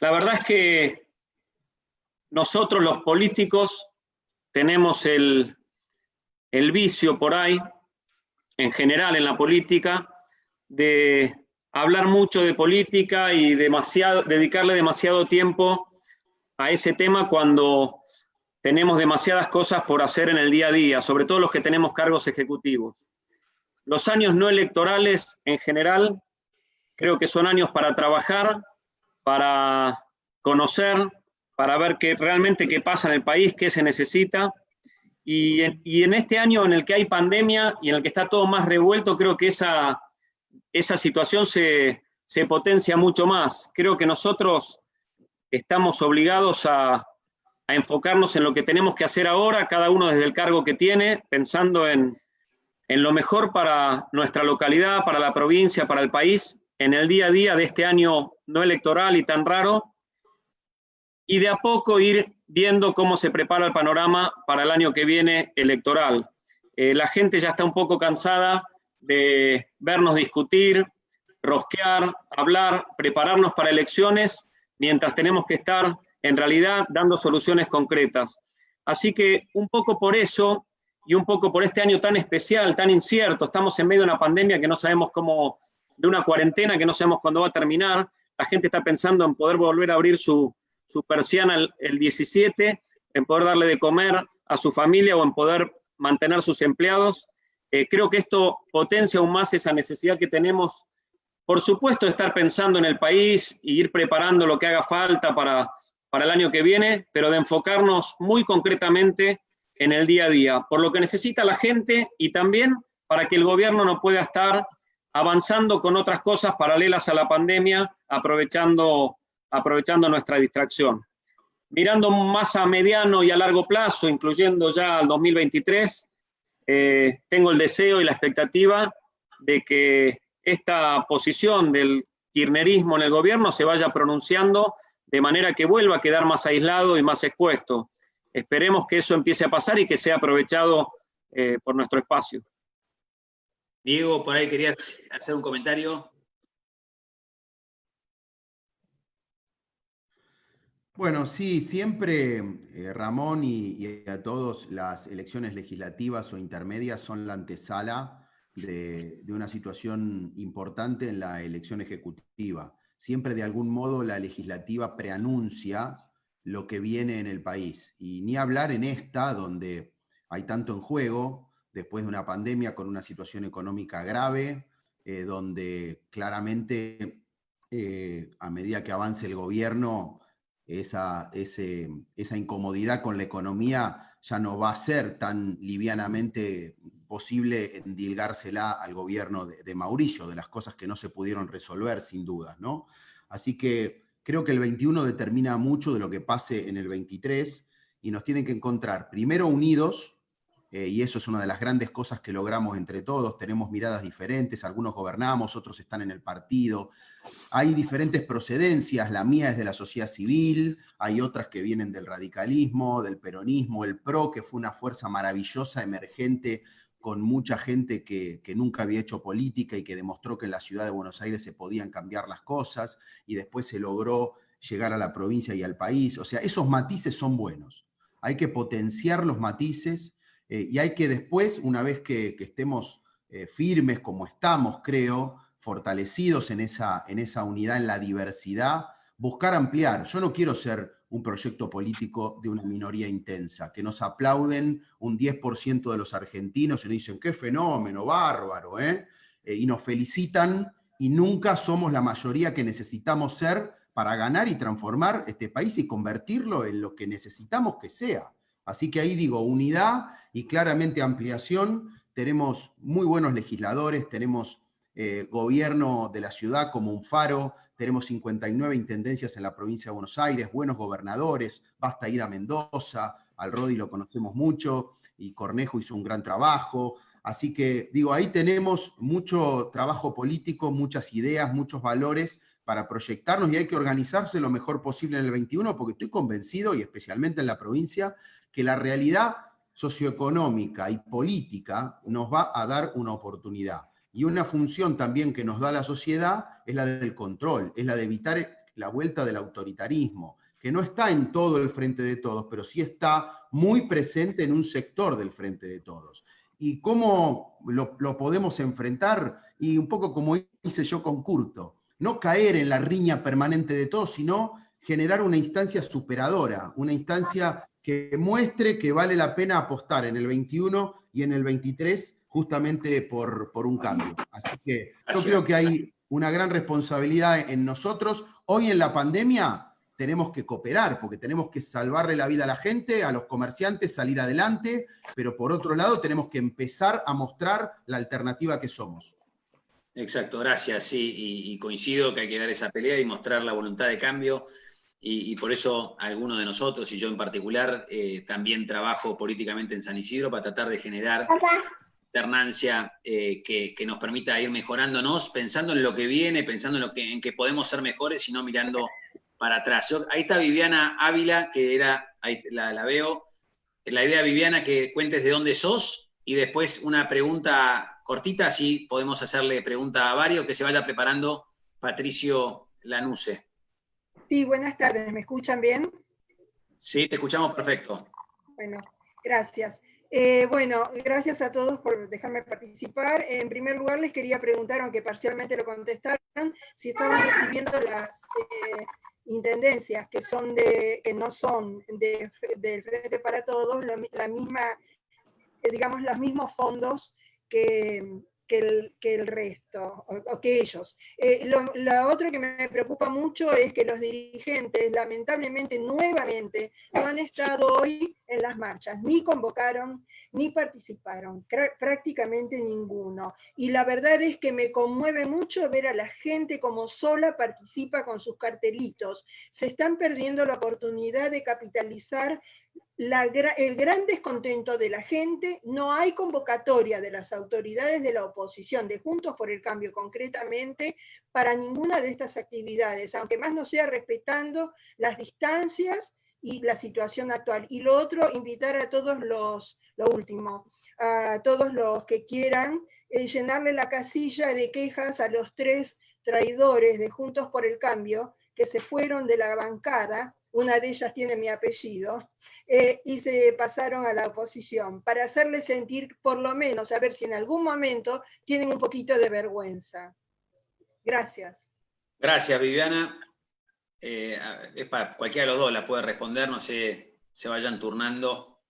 La verdad es que nosotros los políticos tenemos el vicio por ahí, en general en la política, de hablar mucho de política y dedicarle demasiado tiempo a ese tema cuando tenemos demasiadas cosas por hacer en el día a día, sobre todo los que tenemos cargos ejecutivos. los años no electorales en general creo que son años para trabajar, para conocer, para ver realmente qué pasa en el país, qué se necesita. Y en este año en el que hay pandemia y en el que está todo más revuelto, creo que esa situación se potencia mucho más. Creo que nosotros estamos obligados a enfocarnos en lo que tenemos que hacer ahora, cada uno desde el cargo que tiene, pensando en lo mejor para nuestra localidad, para la provincia, para el país, en el día a día de este año no electoral y tan raro, y de a poco ir viendo cómo se prepara el panorama para el año que viene electoral. La gente ya está un poco cansada de vernos discutir, rosquear, hablar, prepararnos para elecciones, mientras tenemos que estar en realidad dando soluciones concretas. Así que un poco por eso, y un poco por este año tan especial, tan incierto, estamos en medio de una pandemia que no sabemos cómo, de una cuarentena que no sabemos cuándo va a terminar, la gente está pensando en poder volver a abrir su persiana el 17, en poder darle de comer a su familia o en poder mantener sus empleados. Creo que esto potencia aún más esa necesidad que tenemos, por supuesto, de estar pensando en el país y ir preparando lo que haga falta para el año que viene, pero de enfocarnos muy concretamente en el día a día, por lo que necesita la gente y también para que el gobierno no pueda estar avanzando con otras cosas paralelas a la pandemia, aprovechando nuestra distracción. Mirando más a mediano y a largo plazo, incluyendo ya al 2023, tengo el deseo y la expectativa de que esta posición del kirchnerismo en el gobierno se vaya pronunciando de manera que vuelva a quedar más aislado y más expuesto. Esperemos que eso empiece a pasar y que sea aprovechado por nuestro espacio. Diego, por ahí querías hacer un comentario. Bueno, sí, siempre, Ramón, y a todos, las elecciones legislativas o intermedias son la antesala de una situación importante en la elección ejecutiva. Siempre, de algún modo, la legislativa preanuncia lo que viene en el país. Y ni hablar en esta, donde hay tanto en juego, después de una pandemia con una situación económica grave, donde claramente, a medida que avance el gobierno, esa incomodidad con la economía ya no va a ser tan livianamente posible endilgársela al gobierno de Mauricio, de las cosas que no se pudieron resolver, sin dudas, ¿no? Así que creo que el 21 determina mucho de lo que pase en el 23 y nos tienen que encontrar primero unidos, y eso es una de las grandes cosas que logramos entre todos. Tenemos miradas diferentes, algunos gobernamos, otros están en el partido. Hay diferentes procedencias, la mía es de la sociedad civil, hay otras que vienen del radicalismo, del peronismo, el PRO, que fue una fuerza maravillosa, emergente, con mucha gente que nunca había hecho política y que demostró que en la ciudad de Buenos Aires se podían cambiar las cosas, y después se logró llegar a la provincia y al país. O sea, esos matices son buenos. Hay que potenciar los matices, y hay que después, una vez que estemos firmes como estamos, creo, fortalecidos en esa unidad, en la diversidad, buscar ampliar. Yo no quiero ser un proyecto político de una minoría intensa, que nos aplauden un 10% de los argentinos y nos dicen, qué fenómeno, bárbaro, y nos felicitan, y nunca somos la mayoría que necesitamos ser para ganar y transformar este país y convertirlo en lo que necesitamos que sea. Así que ahí digo, unidad y claramente ampliación. Tenemos muy buenos legisladores, tenemos gobierno de la ciudad como un faro, tenemos 59 intendencias en la provincia de Buenos Aires, buenos gobernadores, basta ir a Mendoza, al Rodi lo conocemos mucho, y Cornejo hizo un gran trabajo. Así que digo, ahí tenemos mucho trabajo político, muchas ideas, muchos valores para proyectarnos, y hay que organizarse lo mejor posible en el 21, porque estoy convencido, y especialmente en la provincia, que la realidad socioeconómica y política nos va a dar una oportunidad. Y una función también que nos da la sociedad es la del control, es la de evitar la vuelta del autoritarismo, que no está en todo el frente de todos, pero sí está muy presente en un sector del frente de todos. ¿Y cómo lo podemos enfrentar? Y un poco como hice yo con Curto, no caer en la riña permanente de todos, sino generar una instancia superadora, una instancia que muestre que vale la pena apostar en el 21 y en el 23 justamente por un cambio. Así que yo creo que hay una gran responsabilidad en nosotros. Hoy en la pandemia tenemos que cooperar, porque tenemos que salvarle la vida a la gente, a los comerciantes, salir adelante, pero por otro lado tenemos que empezar a mostrar la alternativa que somos. Exacto, gracias, sí, y coincido que hay que dar esa pelea y mostrar la voluntad de cambio, y por eso algunos de nosotros, y yo en particular, también trabajo políticamente en San Isidro para tratar de generar alternancia que nos permita ir mejorándonos, pensando en lo que viene, pensando en que podemos ser mejores y no mirando para atrás. Ahí está Viviana Ávila, que era, ahí la veo. La idea, Viviana, que cuentes de dónde sos y después una pregunta cortita, así podemos hacerle pregunta a varios, que se vaya preparando Patricio Lanuse. Sí, buenas tardes, ¿me escuchan bien? Sí, te escuchamos perfecto. Bueno, gracias. Bueno, gracias a todos por dejarme participar. En primer lugar, les quería preguntar, aunque parcialmente lo contestaron, si estaban recibiendo las intendencias que no son del Frente para Todos, la misma, digamos, los mismos fondos que el resto, o que ellos. Lo otro que me preocupa mucho es que los dirigentes, lamentablemente, nuevamente, no han estado hoy en las marchas, ni convocaron, ni participaron, prácticamente ninguno. Y la verdad es que me conmueve mucho ver a la gente como sola participa con sus cartelitos. Se están perdiendo la oportunidad de capitalizar el gran descontento de la gente. No hay convocatoria de las autoridades de la oposición, de Juntos por el Cambio concretamente, para ninguna de estas actividades, aunque más no sea respetando las distancias y la situación actual. Y lo otro, invitar a todos a todos los que quieran llenarle la casilla de quejas a los 3 traidores de Juntos por el Cambio que se fueron de la bancada. Una de ellas tiene mi apellido, y se pasaron a la oposición, para hacerles sentir, por lo menos, a ver si en algún momento tienen un poquito de vergüenza. Gracias. Gracias, Viviana. Es para cualquiera de los dos la puede responder, no sé, se vayan turnando.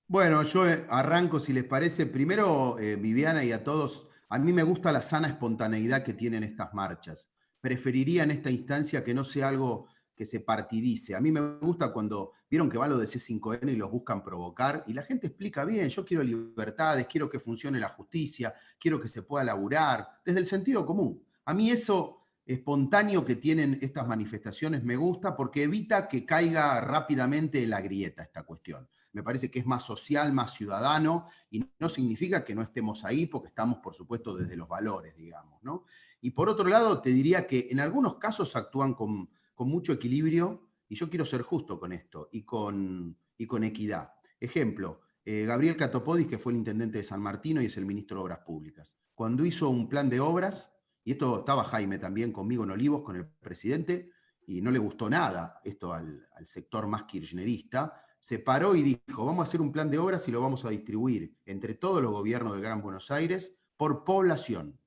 Bueno, yo arranco, si les parece. Primero, Viviana, y a todos, a mí me gusta la sana espontaneidad que tienen estas marchas. Preferiría en esta instancia que no sea algo que se partidice. A mí me gusta cuando vieron que va lo de C5N y los buscan provocar, y la gente explica bien: yo quiero libertades, quiero que funcione la justicia, quiero que se pueda laburar, desde el sentido común. A mí eso espontáneo que tienen estas manifestaciones me gusta, porque evita que caiga rápidamente en la grieta esta cuestión. Me parece que es más social, más ciudadano, y no significa que no estemos ahí, porque estamos, por supuesto, desde los valores, digamos, ¿no? Y por otro lado, te diría que en algunos casos actúan con mucho equilibrio, y yo quiero ser justo con esto, y con equidad. Ejemplo, Gabriel Catopodis, que fue el intendente de San Martino y es el ministro de Obras Públicas. Cuando hizo un plan de obras, y esto estaba Jaime también conmigo en Olivos, con el presidente, y no le gustó nada esto al sector más kirchnerista, se paró y dijo: vamos a hacer un plan de obras y lo vamos a distribuir entre todos los gobiernos del Gran Buenos Aires por población.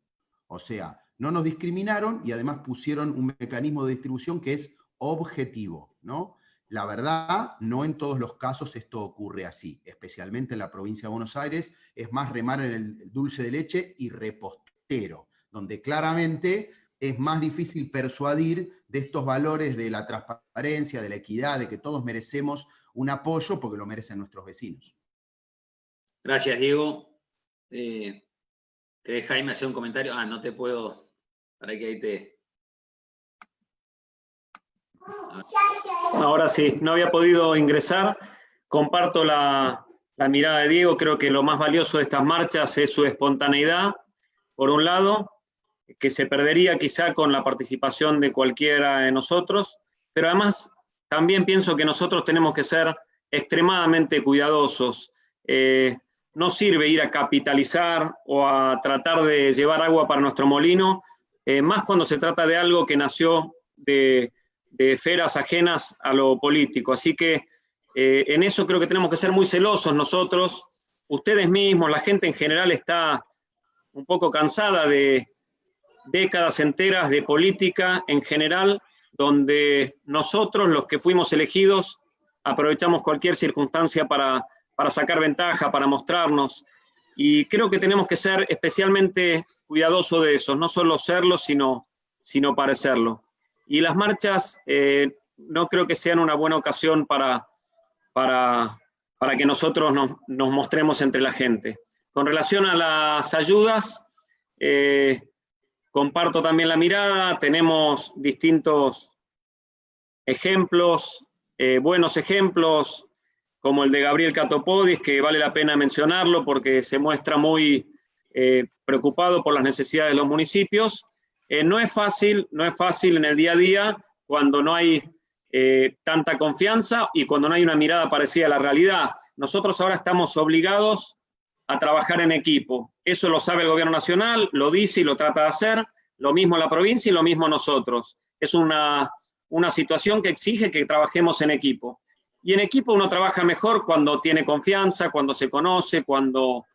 O sea, no nos discriminaron y además pusieron un mecanismo de distribución que es objetivo, ¿no? La verdad, no en todos los casos esto ocurre así, especialmente en la provincia de Buenos Aires, es más remar en el dulce de leche y repostero, donde claramente es más difícil persuadir de estos valores de la transparencia, de la equidad, de que todos merecemos un apoyo porque lo merecen nuestros vecinos. Gracias, Diego. ¿Querés, Jaime, hacer un comentario? No te puedo... Para que ahí te... Ahora sí, no había podido ingresar. Comparto la mirada de Diego. Creo que lo más valioso de estas marchas es su espontaneidad, por un lado, que se perdería quizá con la participación de cualquiera de nosotros, pero además también pienso que nosotros tenemos que ser extremadamente cuidadosos. No sirve ir a capitalizar o a tratar de llevar agua para nuestro molino, más cuando se trata de algo que nació de esferas ajenas a lo político. Así que en eso creo que tenemos que ser muy celosos nosotros, ustedes mismos, la gente en general está un poco cansada de décadas enteras de política en general, donde nosotros, los que fuimos elegidos, aprovechamos cualquier circunstancia para sacar ventaja, para mostrarnos. Y creo que tenemos que ser especialmente cuidadosos de eso, no solo serlo, sino parecerlo. Y las marchas no creo que sean una buena ocasión para que nosotros nos mostremos entre la gente. Con relación a las ayudas, comparto también la mirada, tenemos distintos ejemplos, buenos ejemplos, como el de Gabriel Catopodis, que vale la pena mencionarlo porque se muestra muy preocupado por las necesidades de los municipios. No es fácil en el día a día cuando no hay tanta confianza y cuando no hay una mirada parecida a la realidad. Nosotros ahora estamos obligados a trabajar en equipo. Eso lo sabe el gobierno nacional, lo dice y lo trata de hacer, lo mismo la provincia y lo mismo nosotros. Es una situación que exige que trabajemos en equipo. Y en equipo uno trabaja mejor cuando tiene confianza, cuando se conoce, cuando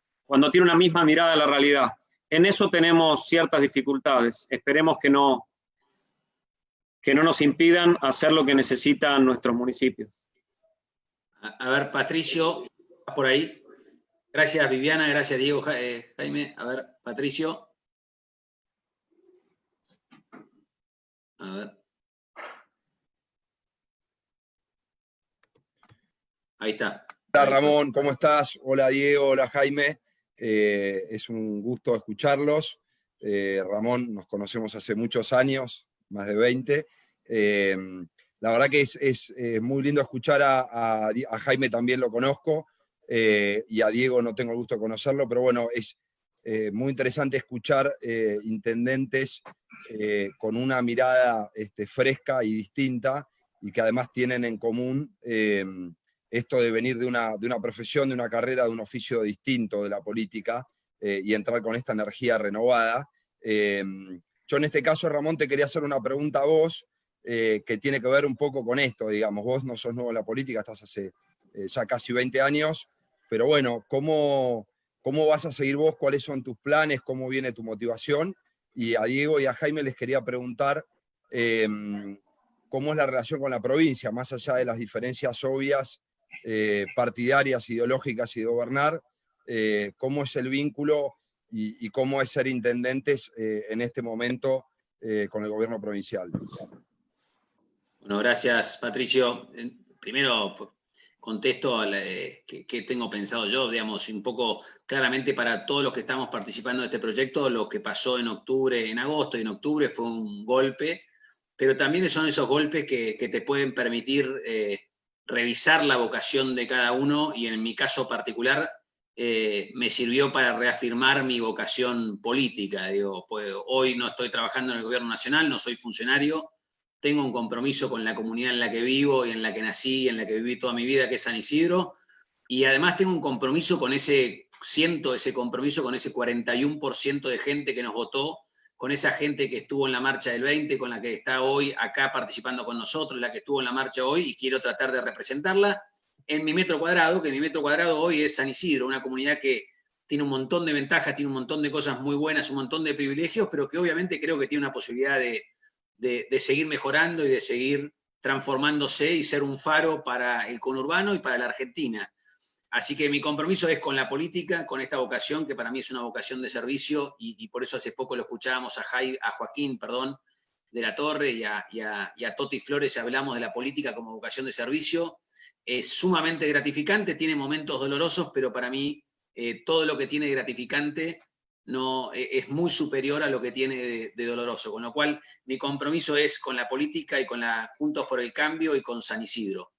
tiene una misma mirada a la realidad. En eso tenemos ciertas dificultades. Esperemos que no nos impidan hacer lo que necesitan nuestros municipios. A ver, Patricio, por ahí. Gracias, Viviana, gracias, Diego, Jaime. A ver, Patricio. A ver. Ahí está. Hola Ramón, ¿cómo estás? Hola Diego, hola Jaime. Es un gusto escucharlos. Ramón, nos conocemos hace muchos años, más de 20. La verdad que es muy lindo escuchar a Jaime, también lo conozco, y a Diego no tengo el gusto de conocerlo, pero bueno, es muy interesante escuchar intendentes con una mirada fresca y distinta, y que además tienen en común esto de venir de una profesión, de una carrera, de un oficio distinto de la política, y entrar con esta energía renovada. Yo en este caso, Ramón, te quería hacer una pregunta a vos, que tiene que ver un poco con esto, digamos. Vos no sos nuevo en la política, estás hace ya casi 20 años, pero bueno, ¿cómo vas a seguir vos? ¿Cuáles son tus planes? ¿Cómo viene tu motivación? Y a Diego y a Jaime les quería preguntar cómo es la relación con la provincia, más allá de las diferencias obvias, partidarias, ideológicas y de gobernar, cómo es el vínculo y cómo es ser intendentes en este momento con el gobierno provincial. Bueno, gracias, Patricio. Primero contesto qué tengo pensado yo, digamos, un poco claramente para todos los que estamos participando de este proyecto. Lo que pasó en agosto y en octubre fue un golpe, pero también son esos golpes que te pueden permitir revisar la vocación de cada uno, y en mi caso particular me sirvió para reafirmar mi vocación política. Digo, pues, hoy no estoy trabajando en el gobierno nacional, no soy funcionario, tengo un compromiso con la comunidad en la que vivo y en la que nací, en la que viví toda mi vida, que es San Isidro, y además tengo un compromiso siento ese compromiso con ese 41% de gente que nos votó, con esa gente que estuvo en la marcha del 20, con la que está hoy acá participando con nosotros, la que estuvo en la marcha hoy, y quiero tratar de representarla en mi metro cuadrado, que mi metro cuadrado hoy es San Isidro, una comunidad que tiene un montón de ventajas, tiene un montón de cosas muy buenas, un montón de privilegios, pero que obviamente creo que tiene una posibilidad de seguir mejorando y de seguir transformándose y ser un faro para el conurbano y para la Argentina. Así que mi compromiso es con la política, con esta vocación, que para mí es una vocación de servicio, y por eso hace poco lo escuchábamos a Joaquín de la Torre y a Toti Flores, hablamos de la política como vocación de servicio. Es sumamente gratificante, tiene momentos dolorosos, pero para mí todo lo que tiene de gratificante es muy superior a lo que tiene de doloroso, con lo cual mi compromiso es con la política y con la Juntos por el Cambio y con San Isidro.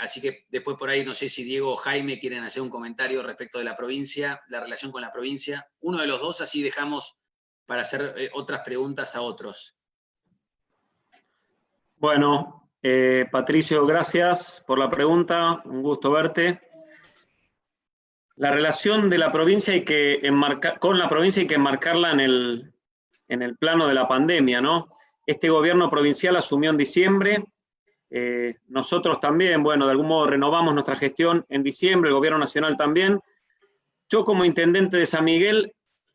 Así que después por ahí no sé si Diego o Jaime quieren hacer un comentario respecto de la provincia, la relación con la provincia. Uno de los dos, así dejamos para hacer otras preguntas a otros. Bueno, Patricio, gracias por la pregunta, un gusto verte. La relación de la provincia con la provincia hay que enmarcarla en el plano de la pandemia, ¿no? Este gobierno provincial asumió en diciembre. Nosotros también, bueno, de algún modo renovamos nuestra gestión en diciembre, el gobierno nacional también. Yo como intendente de San Miguel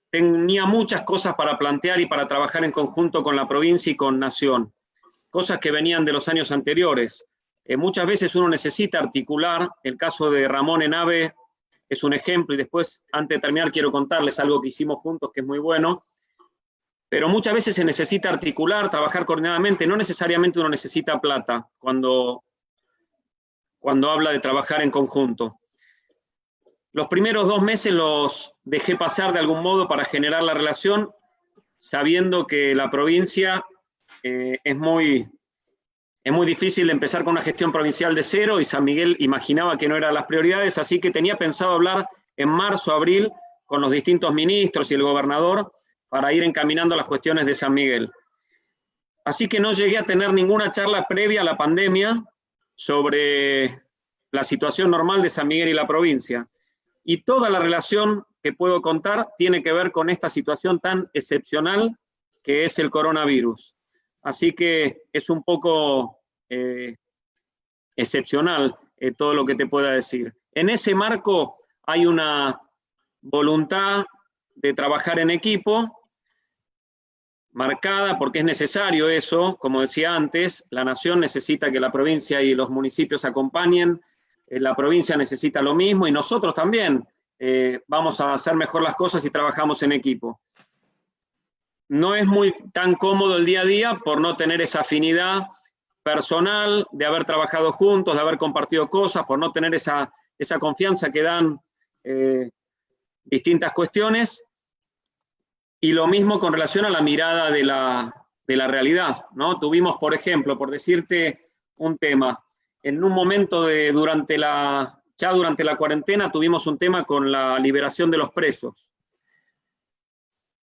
tenía muchas cosas para plantear y para trabajar en conjunto con la provincia y con Nación, cosas que venían de los años anteriores. Muchas veces uno necesita articular, el caso de Ramón Enave es un ejemplo, y después, antes de terminar, quiero contarles algo que hicimos juntos que es muy bueno. Pero muchas veces se necesita articular, trabajar coordinadamente, no necesariamente uno necesita plata cuando habla de trabajar en conjunto. Los primeros 2 meses los dejé pasar de algún modo para generar la relación, sabiendo que la provincia es muy difícil de empezar con una gestión provincial de cero, y San Miguel imaginaba que no eran las prioridades, así que tenía pensado hablar en marzo, abril, con los distintos ministros y el gobernador, para ir encaminando las cuestiones de San Miguel. Así que no llegué a tener ninguna charla previa a la pandemia sobre la situación normal de San Miguel y la provincia. Y toda la relación que puedo contar tiene que ver con esta situación tan excepcional que es el coronavirus. Así que es un poco excepcional todo lo que te pueda decir. En ese marco hay una voluntad de trabajar en equipo, marcada porque es necesario eso, como decía antes, la nación necesita que la provincia y los municipios acompañen, la provincia necesita lo mismo y nosotros también vamos a hacer mejor las cosas si trabajamos en equipo. No es tan cómodo el día a día por no tener esa afinidad personal, de haber trabajado juntos, de haber compartido cosas, por no tener esa confianza que dan distintas cuestiones. Y lo mismo con relación a la mirada de la realidad, ¿no? Tuvimos, por ejemplo, por decirte un tema, en un momento durante la cuarentena tuvimos un tema con la liberación de los presos.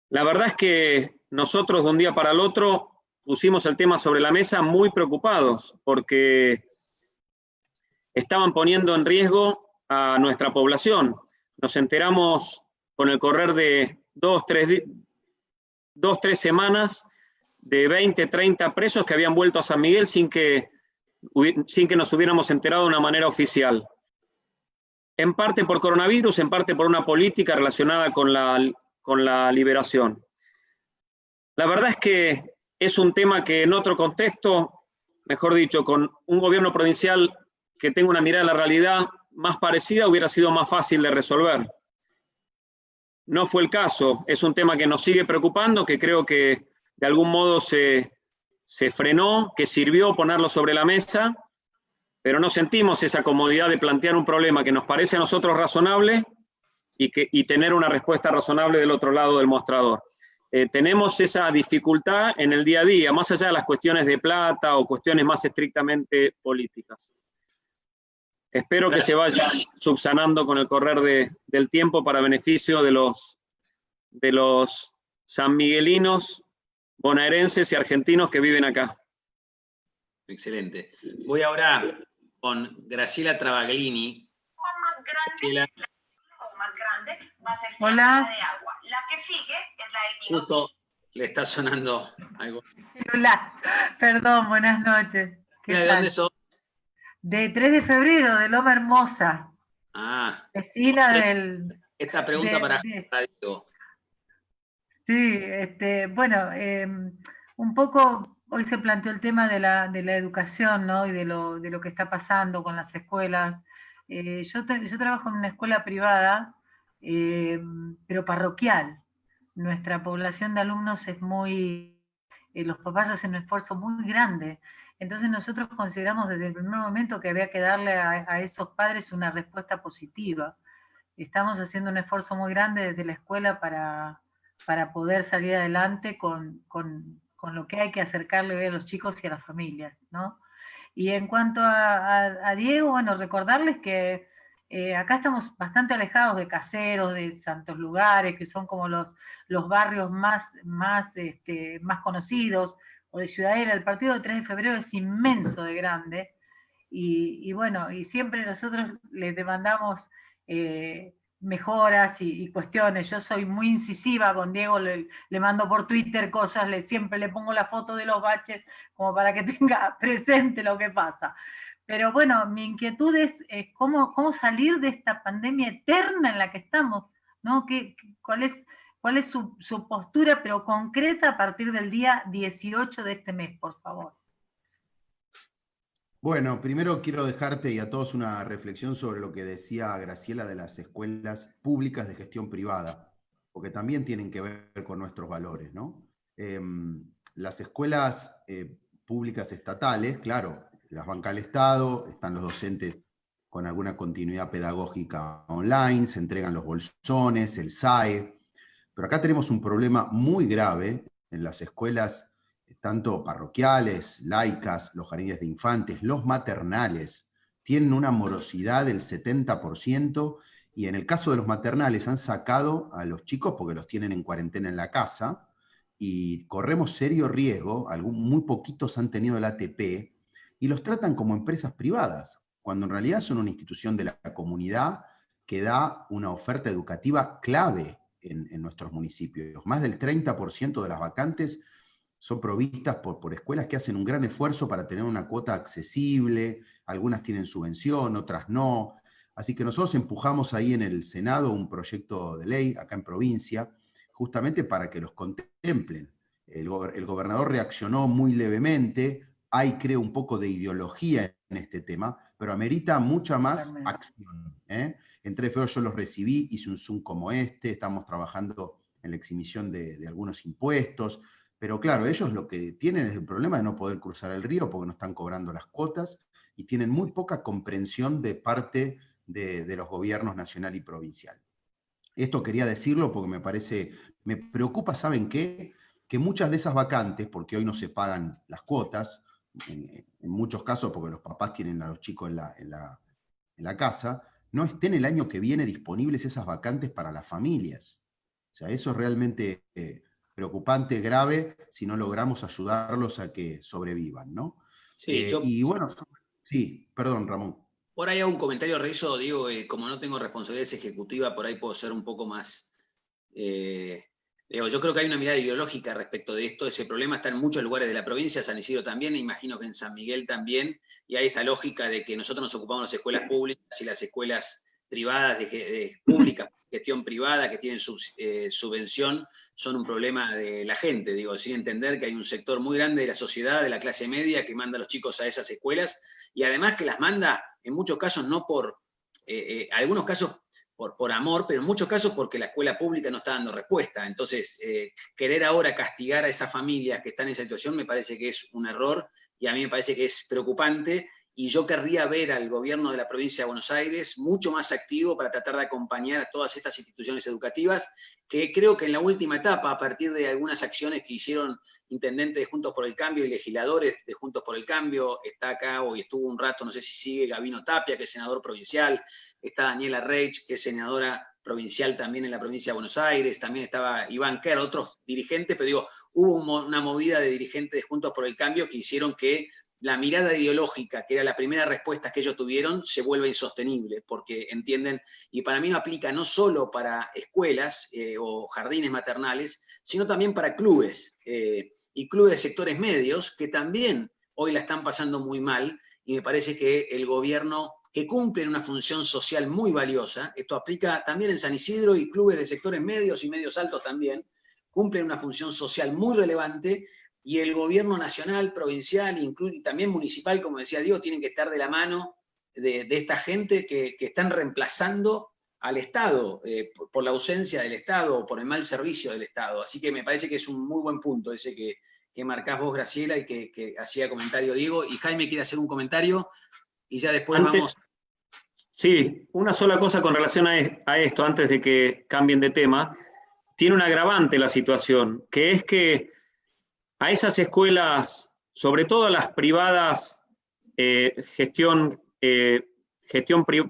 La verdad es que nosotros de un día para el otro pusimos el tema sobre la mesa muy preocupados porque estaban poniendo en riesgo a nuestra población. Nos enteramos con el correr de 2-3 semanas de 20, 30 presos que habían vuelto a San Miguel sin que nos hubiéramos enterado de una manera oficial. En parte por coronavirus, en parte por una política relacionada con la liberación. La verdad es que es un tema que en otro contexto, mejor dicho, con un gobierno provincial que tenga una mirada de la realidad más parecida, hubiera sido más fácil de resolver. No fue el caso, es un tema que nos sigue preocupando, que creo que de algún modo se frenó, que sirvió ponerlo sobre la mesa, pero no sentimos esa comodidad de plantear un problema que nos parece a nosotros razonable y tener una respuesta razonable del otro lado del mostrador. Tenemos esa dificultad en el día a día, más allá de las cuestiones de plata o cuestiones más estrictamente políticas. Espero que se vaya subsanando con el correr del tiempo para beneficio de los sanmiguelinos, bonaerenses y argentinos que viven acá. Excelente. Voy ahora con Graciela Travaglini. Hola. Justo le está sonando algo. Celular. Perdón, buenas noches. ¿De dónde sos? De 3 de febrero, de Loma Hermosa. Ah. Vecina del... Esta pregunta para Diego. Sí, bueno, un poco hoy se planteó el tema de la educación, ¿no? Y de lo que está pasando con las escuelas. Yo trabajo en una escuela privada, pero parroquial. Nuestra población de alumnos es muy... los papás hacen un esfuerzo muy grande. Entonces nosotros consideramos desde el primer momento que había que darle a esos padres una respuesta positiva. Estamos haciendo un esfuerzo muy grande desde la escuela para poder salir adelante con lo que hay que acercarle hoy a los chicos y a las familias, ¿no? Y en cuanto a Diego, bueno, recordarles que acá estamos bastante alejados de Caseros, de Santos Lugares, que son como los barrios más conocidos, o de Ciudadela. El partido de 3 de febrero es inmenso de grande, y bueno, y siempre nosotros les demandamos mejoras y cuestiones. Yo soy muy incisiva con Diego, le mando por Twitter cosas, siempre le pongo la foto de los baches como para que tenga presente lo que pasa. Pero bueno, mi inquietud es cómo salir de esta pandemia eterna en la que estamos, ¿no? ¿Cuál es su postura, pero concreta, a partir del día 18 de este mes, por favor? Bueno, primero quiero dejarte y a todos una reflexión sobre lo que decía Graciela de las escuelas públicas de gestión privada, porque también tienen que ver con nuestros valores, ¿no? Las escuelas públicas estatales, claro, las banca el Estado, están los docentes con alguna continuidad pedagógica online, se entregan los bolsones, el SAE, pero acá tenemos un problema muy grave en las escuelas tanto parroquiales, laicas, los jardines de infantes, los maternales, tienen una morosidad del 70%, y en el caso de los maternales han sacado a los chicos porque los tienen en cuarentena en la casa, y corremos serio riesgo, muy poquitos han tenido el ATP, y los tratan como empresas privadas, cuando en realidad son una institución de la comunidad que da una oferta educativa clave en nuestros municipios. Más del 30% de las vacantes son provistas por escuelas que hacen un gran esfuerzo para tener una cuota accesible, algunas tienen subvención, otras no. Así que nosotros empujamos ahí en el Senado un proyecto de ley, acá en provincia, justamente para que los contemplen. El gobernador reaccionó muy levemente, hay creo un poco de ideología en este tema, pero amerita mucha más acción. En 3 de febrero yo los recibí, hice un Zoom como este, estamos trabajando en la exhibición de algunos impuestos, pero claro, ellos lo que tienen es el problema de no poder cruzar el río porque no están cobrando las cuotas y tienen muy poca comprensión de parte de los gobiernos nacional y provincial. Esto quería decirlo porque me preocupa, ¿saben qué? Que muchas de esas vacantes, porque hoy no se pagan las cuotas, en muchos casos porque los papás tienen a los chicos en la casa, no estén el año que viene disponibles esas vacantes para las familias. O sea, eso es realmente preocupante, grave, si no logramos ayudarlos a que sobrevivan, ¿no? Sí, y bueno, sí, perdón, Ramón. Por ahí hago un comentario, Rezo, digo, como no tengo responsabilidades ejecutivas, por ahí puedo ser un poco más... yo creo que hay una mirada ideológica respecto de esto. Ese problema está en muchos lugares de la provincia, San Isidro también, imagino que en San Miguel también, y hay esa lógica de que nosotros nos ocupamos de las escuelas públicas y las escuelas privadas, públicas, gestión privada, que tienen subvención, son un problema de la gente, digo, sin entender que hay un sector muy grande de la sociedad, de la clase media, que manda a los chicos a esas escuelas, y además que las manda, en muchos casos, no por, algunos casos por amor, pero en muchos casos porque la escuela pública no está dando respuesta. Entonces, querer ahora castigar a esas familias que están en esa situación me parece que es un error, y a mí me parece que es preocupante, y yo querría ver al gobierno de la provincia de Buenos Aires mucho más activo para tratar de acompañar a todas estas instituciones educativas, que creo que en la última etapa, a partir de algunas acciones que hicieron intendentes de Juntos por el Cambio y legisladores de Juntos por el Cambio, está acá, hoy estuvo un rato, no sé si sigue, Gabino Tapia, que es senador provincial, está Daniela Reich, que es senadora provincial también en la provincia de Buenos Aires, también estaba Iván Kerr, otros dirigentes, pero digo, hubo una movida de dirigentes de Juntos por el Cambio que hicieron que la mirada ideológica, que era la primera respuesta que ellos tuvieron, se vuelve insostenible, porque entienden, y para mí no aplica no solo para escuelas o jardines maternales, sino también para clubes, y clubes de sectores medios, que también hoy la están pasando muy mal, y me parece que el gobierno, que cumple una función social muy valiosa, esto aplica también en San Isidro, y clubes de sectores medios y medios altos también, cumplen una función social muy relevante, y el gobierno nacional, provincial y también municipal, como decía Diego, tienen que estar de la mano de esta gente que están reemplazando al Estado, por la ausencia del Estado o por el mal servicio del Estado. Así que me parece que es un muy buen punto ese que marcás vos, Graciela, y que hacía comentario Diego. Y Jaime quiere hacer un comentario, y ya después vamos... Sí, una sola cosa con relación a esto, antes de que cambien de tema. Tiene un agravante la situación, que es que a esas escuelas, sobre todo a las privadas, gestión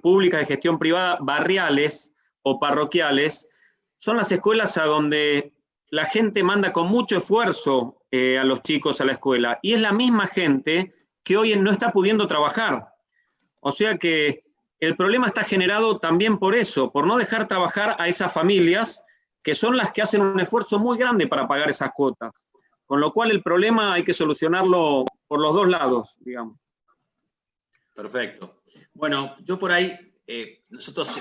pública de gestión privada, barriales o parroquiales, son las escuelas a donde la gente manda con mucho esfuerzo a los chicos a la escuela, y es la misma gente que hoy no está pudiendo trabajar. O sea que el problema está generado también por eso, por no dejar trabajar a esas familias que son las que hacen un esfuerzo muy grande para pagar esas cuotas. Con lo cual el problema hay que solucionarlo por los dos lados, digamos. Perfecto. Bueno, yo por ahí, nosotros,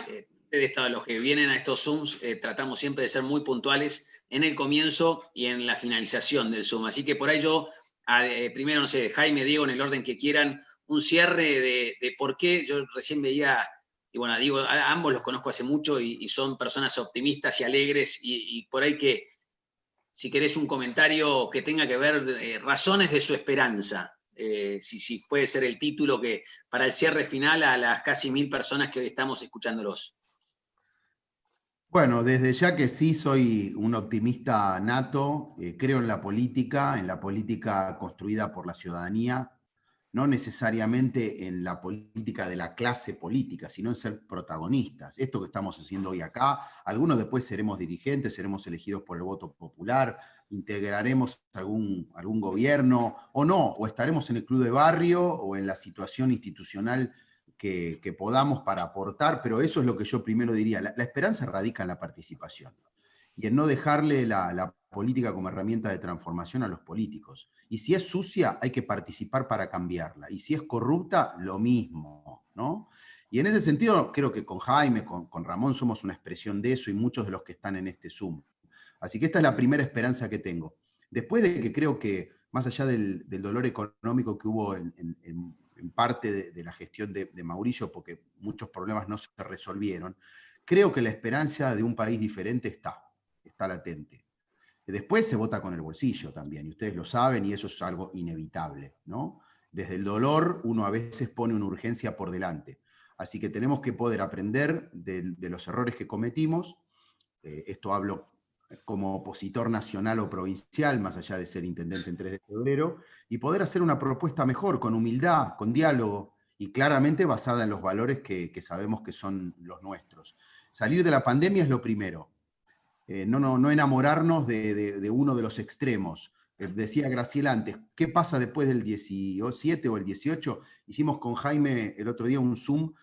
los que vienen a estos Zooms, tratamos siempre de ser muy puntuales en el comienzo y en la finalización del Zoom. Así que por ahí yo, primero, no sé, Jaime, Diego, en el orden que quieran, un cierre de por qué. Yo recién veía, y bueno, digo, a ambos los conozco hace mucho y son personas optimistas y alegres, y por ahí que, si querés un comentario que tenga que ver, razones de su esperanza, si puede ser el título que para el cierre final a las casi 1000 personas que hoy estamos escuchándolos. Bueno, desde ya que sí soy un optimista nato, creo en la política construida por la ciudadanía, no necesariamente en la política de la clase política, sino en ser protagonistas. Esto que estamos haciendo hoy acá, algunos después seremos dirigentes, seremos elegidos por el voto popular, integraremos algún gobierno o no, o estaremos en el club de barrio o en la situación institucional que podamos para aportar, pero eso es lo que yo primero diría. La esperanza radica en la participación y en no dejarle la política como herramienta de transformación a los políticos. Y si es sucia, hay que participar para cambiarla. Y si es corrupta, lo mismo, ¿no? Y en ese sentido, creo que con Jaime, con Ramón, somos una expresión de eso y muchos de los que están en este Zoom. Así que esta es la primera esperanza que tengo. Después de que creo que, más allá del dolor económico que hubo en parte de la gestión de Mauricio, porque muchos problemas no se resolvieron, creo que la esperanza de un país diferente está latente. Después se vota con el bolsillo también, y ustedes lo saben, y eso es algo inevitable, ¿no? Desde el dolor uno a veces pone una urgencia por delante. Así que tenemos que poder aprender de los errores que cometimos. Esto hablo como opositor nacional o provincial, más allá de ser intendente en 3 de febrero, y poder hacer una propuesta mejor, con humildad, con diálogo, y claramente basada en los valores que sabemos que son los nuestros. Salir de la pandemia es lo primero. No enamorarnos de uno de los extremos. Decía Graciela antes, ¿qué pasa después del 17 o el 18? Hicimos con Jaime el otro día un Zoom,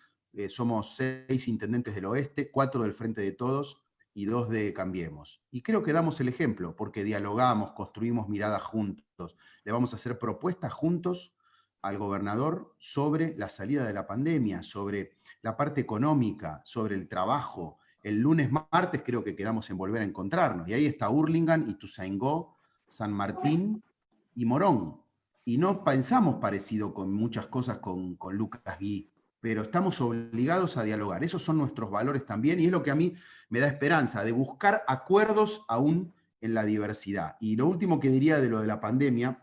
somos 6 intendentes del oeste, 4 del Frente de Todos y 2 de Cambiemos. Y creo que damos el ejemplo, porque dialogamos, construimos miradas juntos, le vamos a hacer propuestas juntos al gobernador sobre la salida de la pandemia, sobre la parte económica, sobre el trabajo. El lunes, martes creo que quedamos en volver a encontrarnos. Y ahí está Hurlingham, Ituzaingó, San Martín y Morón. Y no pensamos parecido con muchas cosas con Lucas Gui, pero estamos obligados a dialogar. Esos son nuestros valores también y es lo que a mí me da esperanza, de buscar acuerdos aún en la diversidad. Y lo último que diría de lo de la pandemia,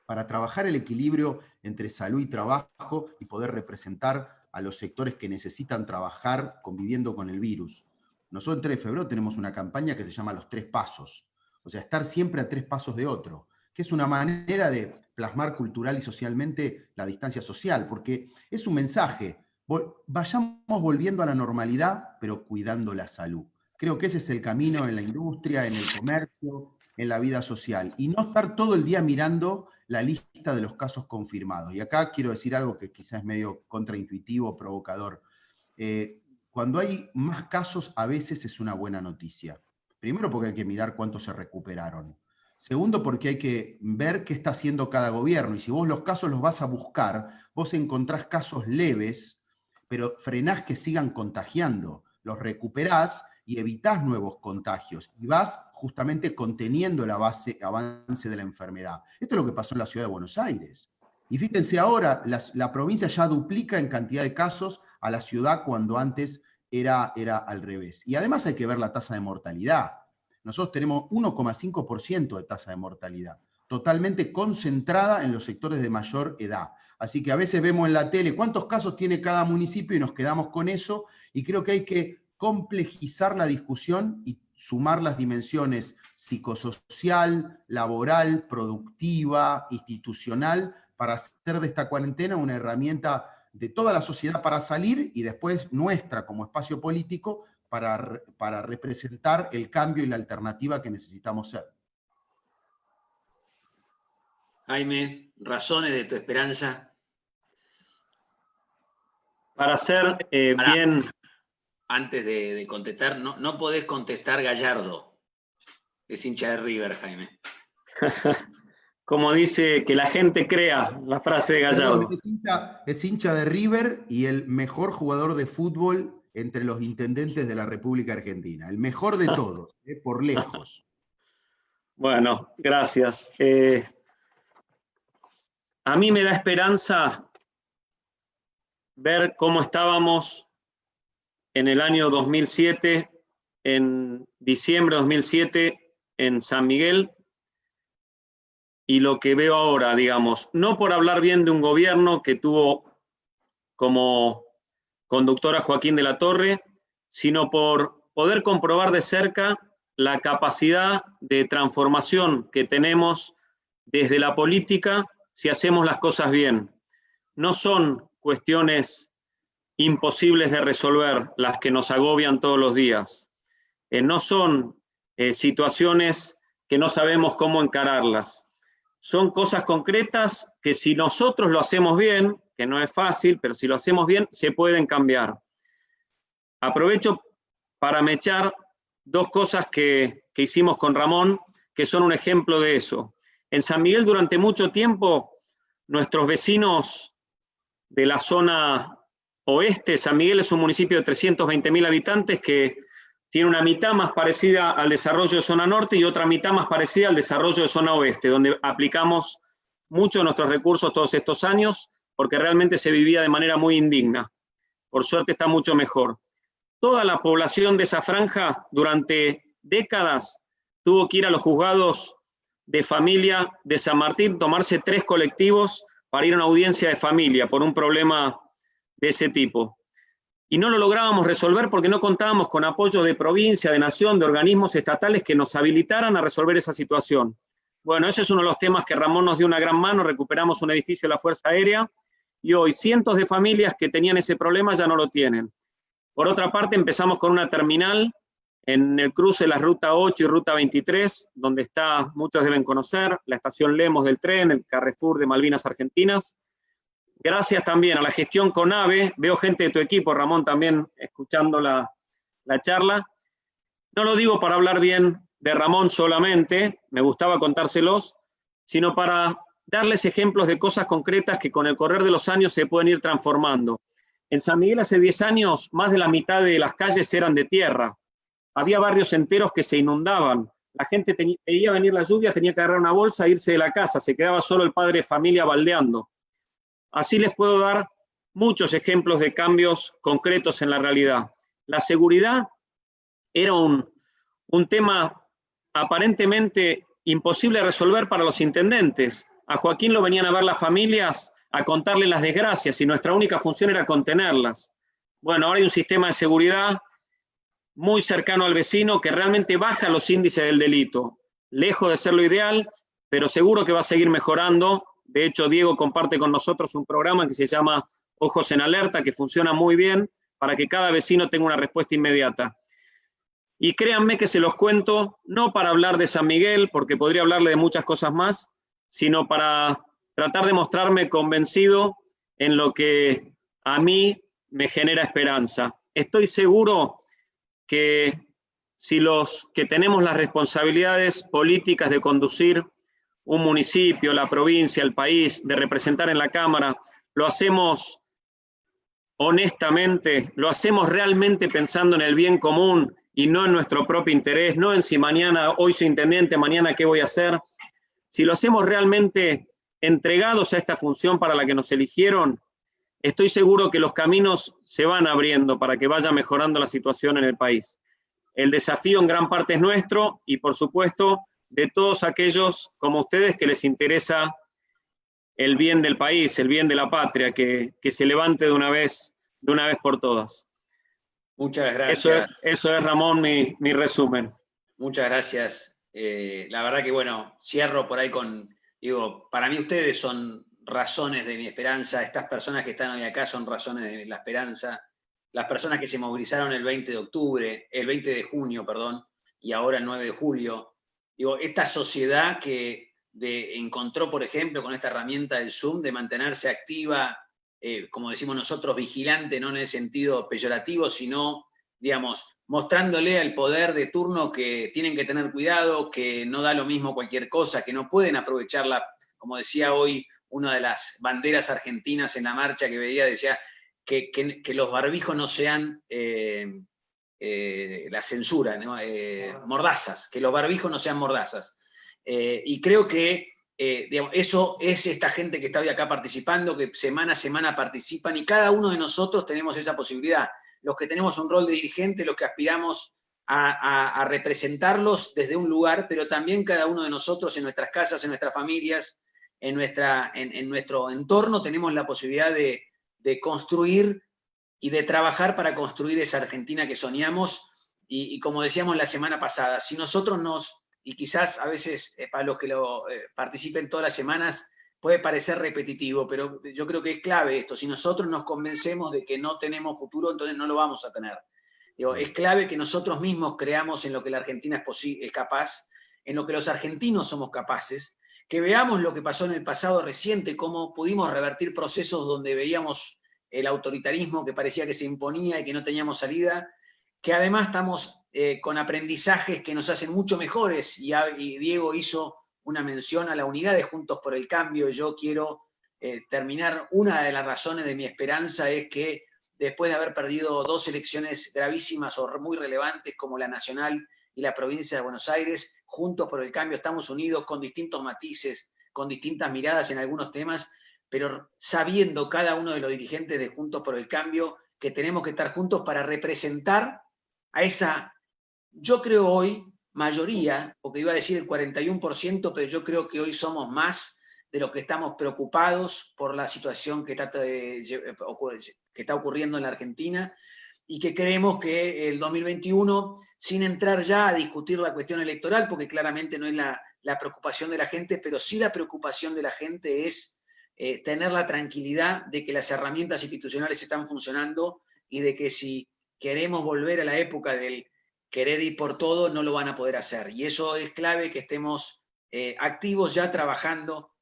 para trabajar el equilibrio entre salud y trabajo y poder representar a los sectores que necesitan trabajar conviviendo con el virus. Nosotros en 3 de febrero tenemos una campaña que se llama Los 3 Pasos, o sea, estar siempre a 3 pasos de otro, que es una manera de plasmar cultural y socialmente la distancia social, porque es un mensaje, vayamos volviendo a la normalidad, pero cuidando la salud. Creo que ese es el camino en la industria, en el comercio, en la vida social, y no estar todo el día mirando la lista de los casos confirmados. Y acá quiero decir algo que quizás es medio contraintuitivo, provocador. Cuando hay más casos, a veces es una buena noticia. Primero porque hay que mirar cuántos se recuperaron. Segundo porque hay que ver qué está haciendo cada gobierno. Y si vos los casos los vas a buscar, vos encontrás casos leves, pero frenás que sigan contagiando. Los recuperás y evitás nuevos contagios. Y vas justamente conteniendo el avance de la enfermedad. Esto es lo que pasó en la ciudad de Buenos Aires. Y fíjense ahora, la provincia ya duplica en cantidad de casos a la ciudad cuando antes era al revés. Y además hay que ver la tasa de mortalidad. Nosotros tenemos 1,5% de tasa de mortalidad, totalmente concentrada en los sectores de mayor edad. Así que a veces vemos en la tele cuántos casos tiene cada municipio y nos quedamos con eso, y creo que hay que complejizar la discusión y sumar las dimensiones psicosocial, laboral, productiva, institucional, para hacer de esta cuarentena una herramienta de toda la sociedad para salir y después nuestra como espacio político para representar el cambio y la alternativa que necesitamos ser. Jaime, razones de tu esperanza. Para ser bien... Antes de contestar, no podés contestar Gallardo. Es hincha de River, Jaime. Como dice, que la gente crea la frase de Gallardo. Es hincha de River y el mejor jugador de fútbol entre los intendentes de la República Argentina. El mejor de todos, por lejos. Bueno, gracias. A mí me da esperanza ver cómo estábamos en el año 2007, en diciembre de 2007, en San Miguel, y lo que veo ahora, digamos, no por hablar bien de un gobierno que tuvo como conductor a Joaquín de la Torre, sino por poder comprobar de cerca la capacidad de transformación que tenemos desde la política si hacemos las cosas bien. No son cuestiones imposibles de resolver las que nos agobian todos los días. No son situaciones que no sabemos cómo encararlas. Son cosas concretas que si nosotros lo hacemos bien, que no es fácil, pero si lo hacemos bien, se pueden cambiar. Aprovecho para mechar dos cosas que hicimos con Ramón, que son un ejemplo de eso. En San Miguel durante mucho tiempo, nuestros vecinos de la zona oeste, San Miguel es un municipio de 320.000 habitantes que tiene una mitad más parecida al desarrollo de zona norte y otra mitad más parecida al desarrollo de zona oeste, donde aplicamos mucho de nuestros recursos todos estos años, porque realmente se vivía de manera muy indigna. Por suerte está mucho mejor. Toda la población de esa franja durante décadas tuvo que ir a los juzgados de familia de San Martín, tomarse 3 colectivos para ir a una audiencia de familia por un problema de ese tipo. Y no lo lográbamos resolver porque no contábamos con apoyo de provincia, de nación, de organismos estatales que nos habilitaran a resolver esa situación. Bueno, ese es uno de los temas que Ramón nos dio una gran mano, recuperamos un edificio de la Fuerza Aérea y hoy cientos de familias que tenían ese problema ya no lo tienen. Por otra parte, empezamos con una terminal en el cruce de la Ruta 8 y Ruta 23, donde está, muchos deben conocer, la estación Lemos del tren, el Carrefour de Malvinas Argentinas. Gracias también a la gestión con AVE, veo gente de tu equipo, Ramón, también escuchando la charla. No lo digo para hablar bien de Ramón solamente, me gustaba contárselos, sino para darles ejemplos de cosas concretas que con el correr de los años se pueden ir transformando. En San Miguel hace 10 años, más de la mitad de las calles eran de tierra. Había barrios enteros que se inundaban. La gente veía venir la lluvia, tenía que agarrar una bolsa e irse de la casa. Se quedaba solo el padre de familia baldeando. Así les puedo dar muchos ejemplos de cambios concretos en la realidad. La seguridad era un tema aparentemente imposible de resolver para los intendentes. A Joaquín lo venían a ver las familias a contarle las desgracias y nuestra única función era contenerlas. Bueno, ahora hay un sistema de seguridad muy cercano al vecino que realmente baja los índices del delito. Lejos de ser lo ideal, pero seguro que va a seguir mejorando. De hecho, Diego comparte con nosotros un programa que se llama Ojos en Alerta, que funciona muy bien para que cada vecino tenga una respuesta inmediata. Y créanme que se los cuento, no para hablar de San Miguel, porque podría hablarle de muchas cosas más, sino para tratar de mostrarme convencido en lo que a mí me genera esperanza. Estoy seguro que si los que tenemos las responsabilidades políticas de conducir un municipio, la provincia, el país, de representar en la Cámara, lo hacemos honestamente, lo hacemos realmente pensando en el bien común y no en nuestro propio interés, no en si mañana, hoy soy intendente, mañana qué voy a hacer. Si lo hacemos realmente entregados a esta función para la que nos eligieron, estoy seguro que los caminos se van abriendo para que vaya mejorando la situación en el país. El desafío en gran parte es nuestro y, por supuesto, de todos aquellos como ustedes que les interesa el bien del país, el bien de la patria, que se levante de una vez por todas. Muchas gracias. Eso es, Ramón, mi resumen. Muchas gracias. La verdad que, bueno, cierro por ahí digo, para mí ustedes son razones de mi esperanza, estas personas que están hoy acá son razones de la esperanza, las personas que se movilizaron el 20 de junio, y ahora el 9 de julio. Digo, esta sociedad que encontró, por ejemplo, con esta herramienta del Zoom, de mantenerse activa, como decimos nosotros, vigilante, no en el sentido peyorativo, sino, digamos, mostrándole al poder de turno que tienen que tener cuidado, que no da lo mismo cualquier cosa, que no pueden aprovecharla, como decía hoy una de las banderas argentinas en la marcha que veía, decía que los barbijos no sean la censura, ¿no? Mordazas, que los barbijos no sean mordazas. Y creo que digamos, eso es esta gente que está hoy acá participando, que semana a semana participan, y cada uno de nosotros tenemos esa posibilidad. Los que tenemos un rol de dirigente, los que aspiramos a representarlos desde un lugar, pero también cada uno de nosotros en nuestras casas, en nuestras familias, en nuestro entorno, tenemos la posibilidad de construir y de trabajar para construir esa Argentina que soñamos. Y como decíamos la semana pasada, si nosotros y quizás a veces para los que participen todas las semanas puede parecer repetitivo, pero yo creo que es clave esto. Si nosotros nos convencemos de que no tenemos futuro, entonces no lo vamos a tener. Es clave que nosotros mismos creamos en lo que la Argentina es capaz, en lo que los argentinos somos capaces, que veamos lo que pasó en el pasado reciente, cómo pudimos revertir procesos donde veíamos el autoritarismo que parecía que se imponía y que no teníamos salida, que además estamos con aprendizajes que nos hacen mucho mejores, y Diego hizo una mención a la unidad de Juntos por el Cambio. Yo quiero terminar, una de las razones de mi esperanza es que después de haber perdido 2 elecciones gravísimas o muy relevantes como la nacional y la provincia de Buenos Aires, Juntos por el Cambio estamos unidos con distintos matices, con distintas miradas en algunos temas, pero sabiendo cada uno de los dirigentes de Juntos por el Cambio que tenemos que estar juntos para representar a esa, yo creo hoy, mayoría, porque iba a decir el 41%, pero yo creo que hoy somos más de los que estamos preocupados por la situación que está ocurriendo en la Argentina, y que creemos que el 2021, sin entrar ya a discutir la cuestión electoral, porque claramente no es la preocupación de la gente, pero sí la preocupación de la gente es tener la tranquilidad de que las herramientas institucionales están funcionando, y de que si queremos volver a la época del querer ir por todo, no lo van a poder hacer. Y eso es clave, que estemos activos ya trabajando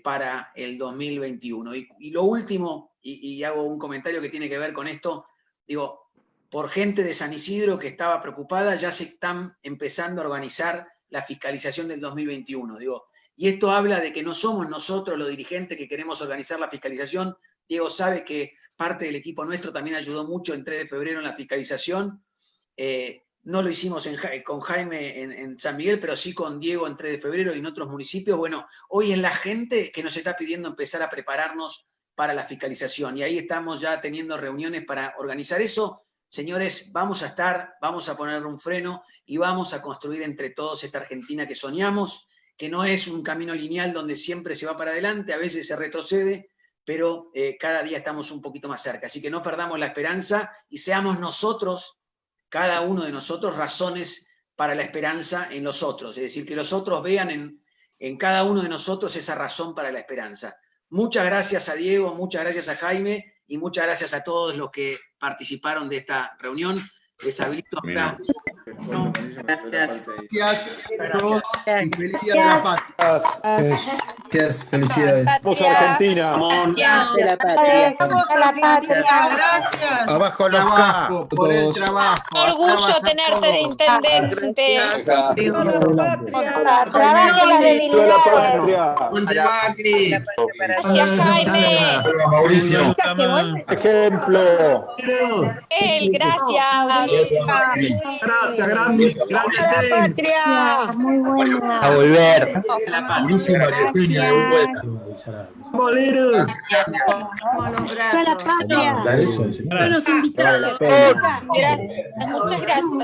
para el 2021. Y lo último, y hago un comentario que tiene que ver con esto, digo, por gente de San Isidro que estaba preocupada, ya se están empezando a organizar la fiscalización del 2021. Digo, y esto habla de que no somos nosotros los dirigentes que queremos organizar la fiscalización. Diego sabe que parte del equipo nuestro también ayudó mucho en 3 de febrero en la fiscalización. No lo hicimos con Jaime en San Miguel, pero sí con Diego en 3 de febrero y en otros municipios. Bueno, hoy es la gente que nos está pidiendo empezar a prepararnos para la fiscalización, y ahí estamos ya teniendo reuniones para organizar eso. Señores, vamos a poner un freno y vamos a construir entre todos esta Argentina que soñamos, que no es un camino lineal donde siempre se va para adelante, a veces se retrocede, pero cada día estamos un poquito más cerca. Así que no perdamos la esperanza y seamos nosotros, cada uno de nosotros, razones para la esperanza en los otros. Es decir, que los otros vean en cada uno de nosotros esa razón para la esperanza. Muchas gracias a Diego, muchas gracias a Jaime y muchas gracias a todos los que participaron de esta reunión. Les habilito acá. Gracias. Gracias a todos y felicidades a la patria. Gracias, felicidades. Vamos a Argentina. De la patria. Vamos a la patria. Gracias. Abajo los Trabajo, por el trabajo. Orgullo tenerte de intendente. Trabajo la Patria. Gracias, Jaime. Mauricio. Ejemplo. Él, gracias. Gracias, grande. patria. Muy buena. A volver. Mauricio María Eugenia de vuelta. Boleros. ¡Viva la patria! Buenos invitados. Muchas gracias.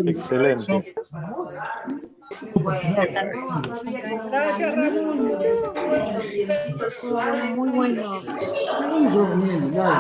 Excelente. Gracias, Ramón. Muy bueno.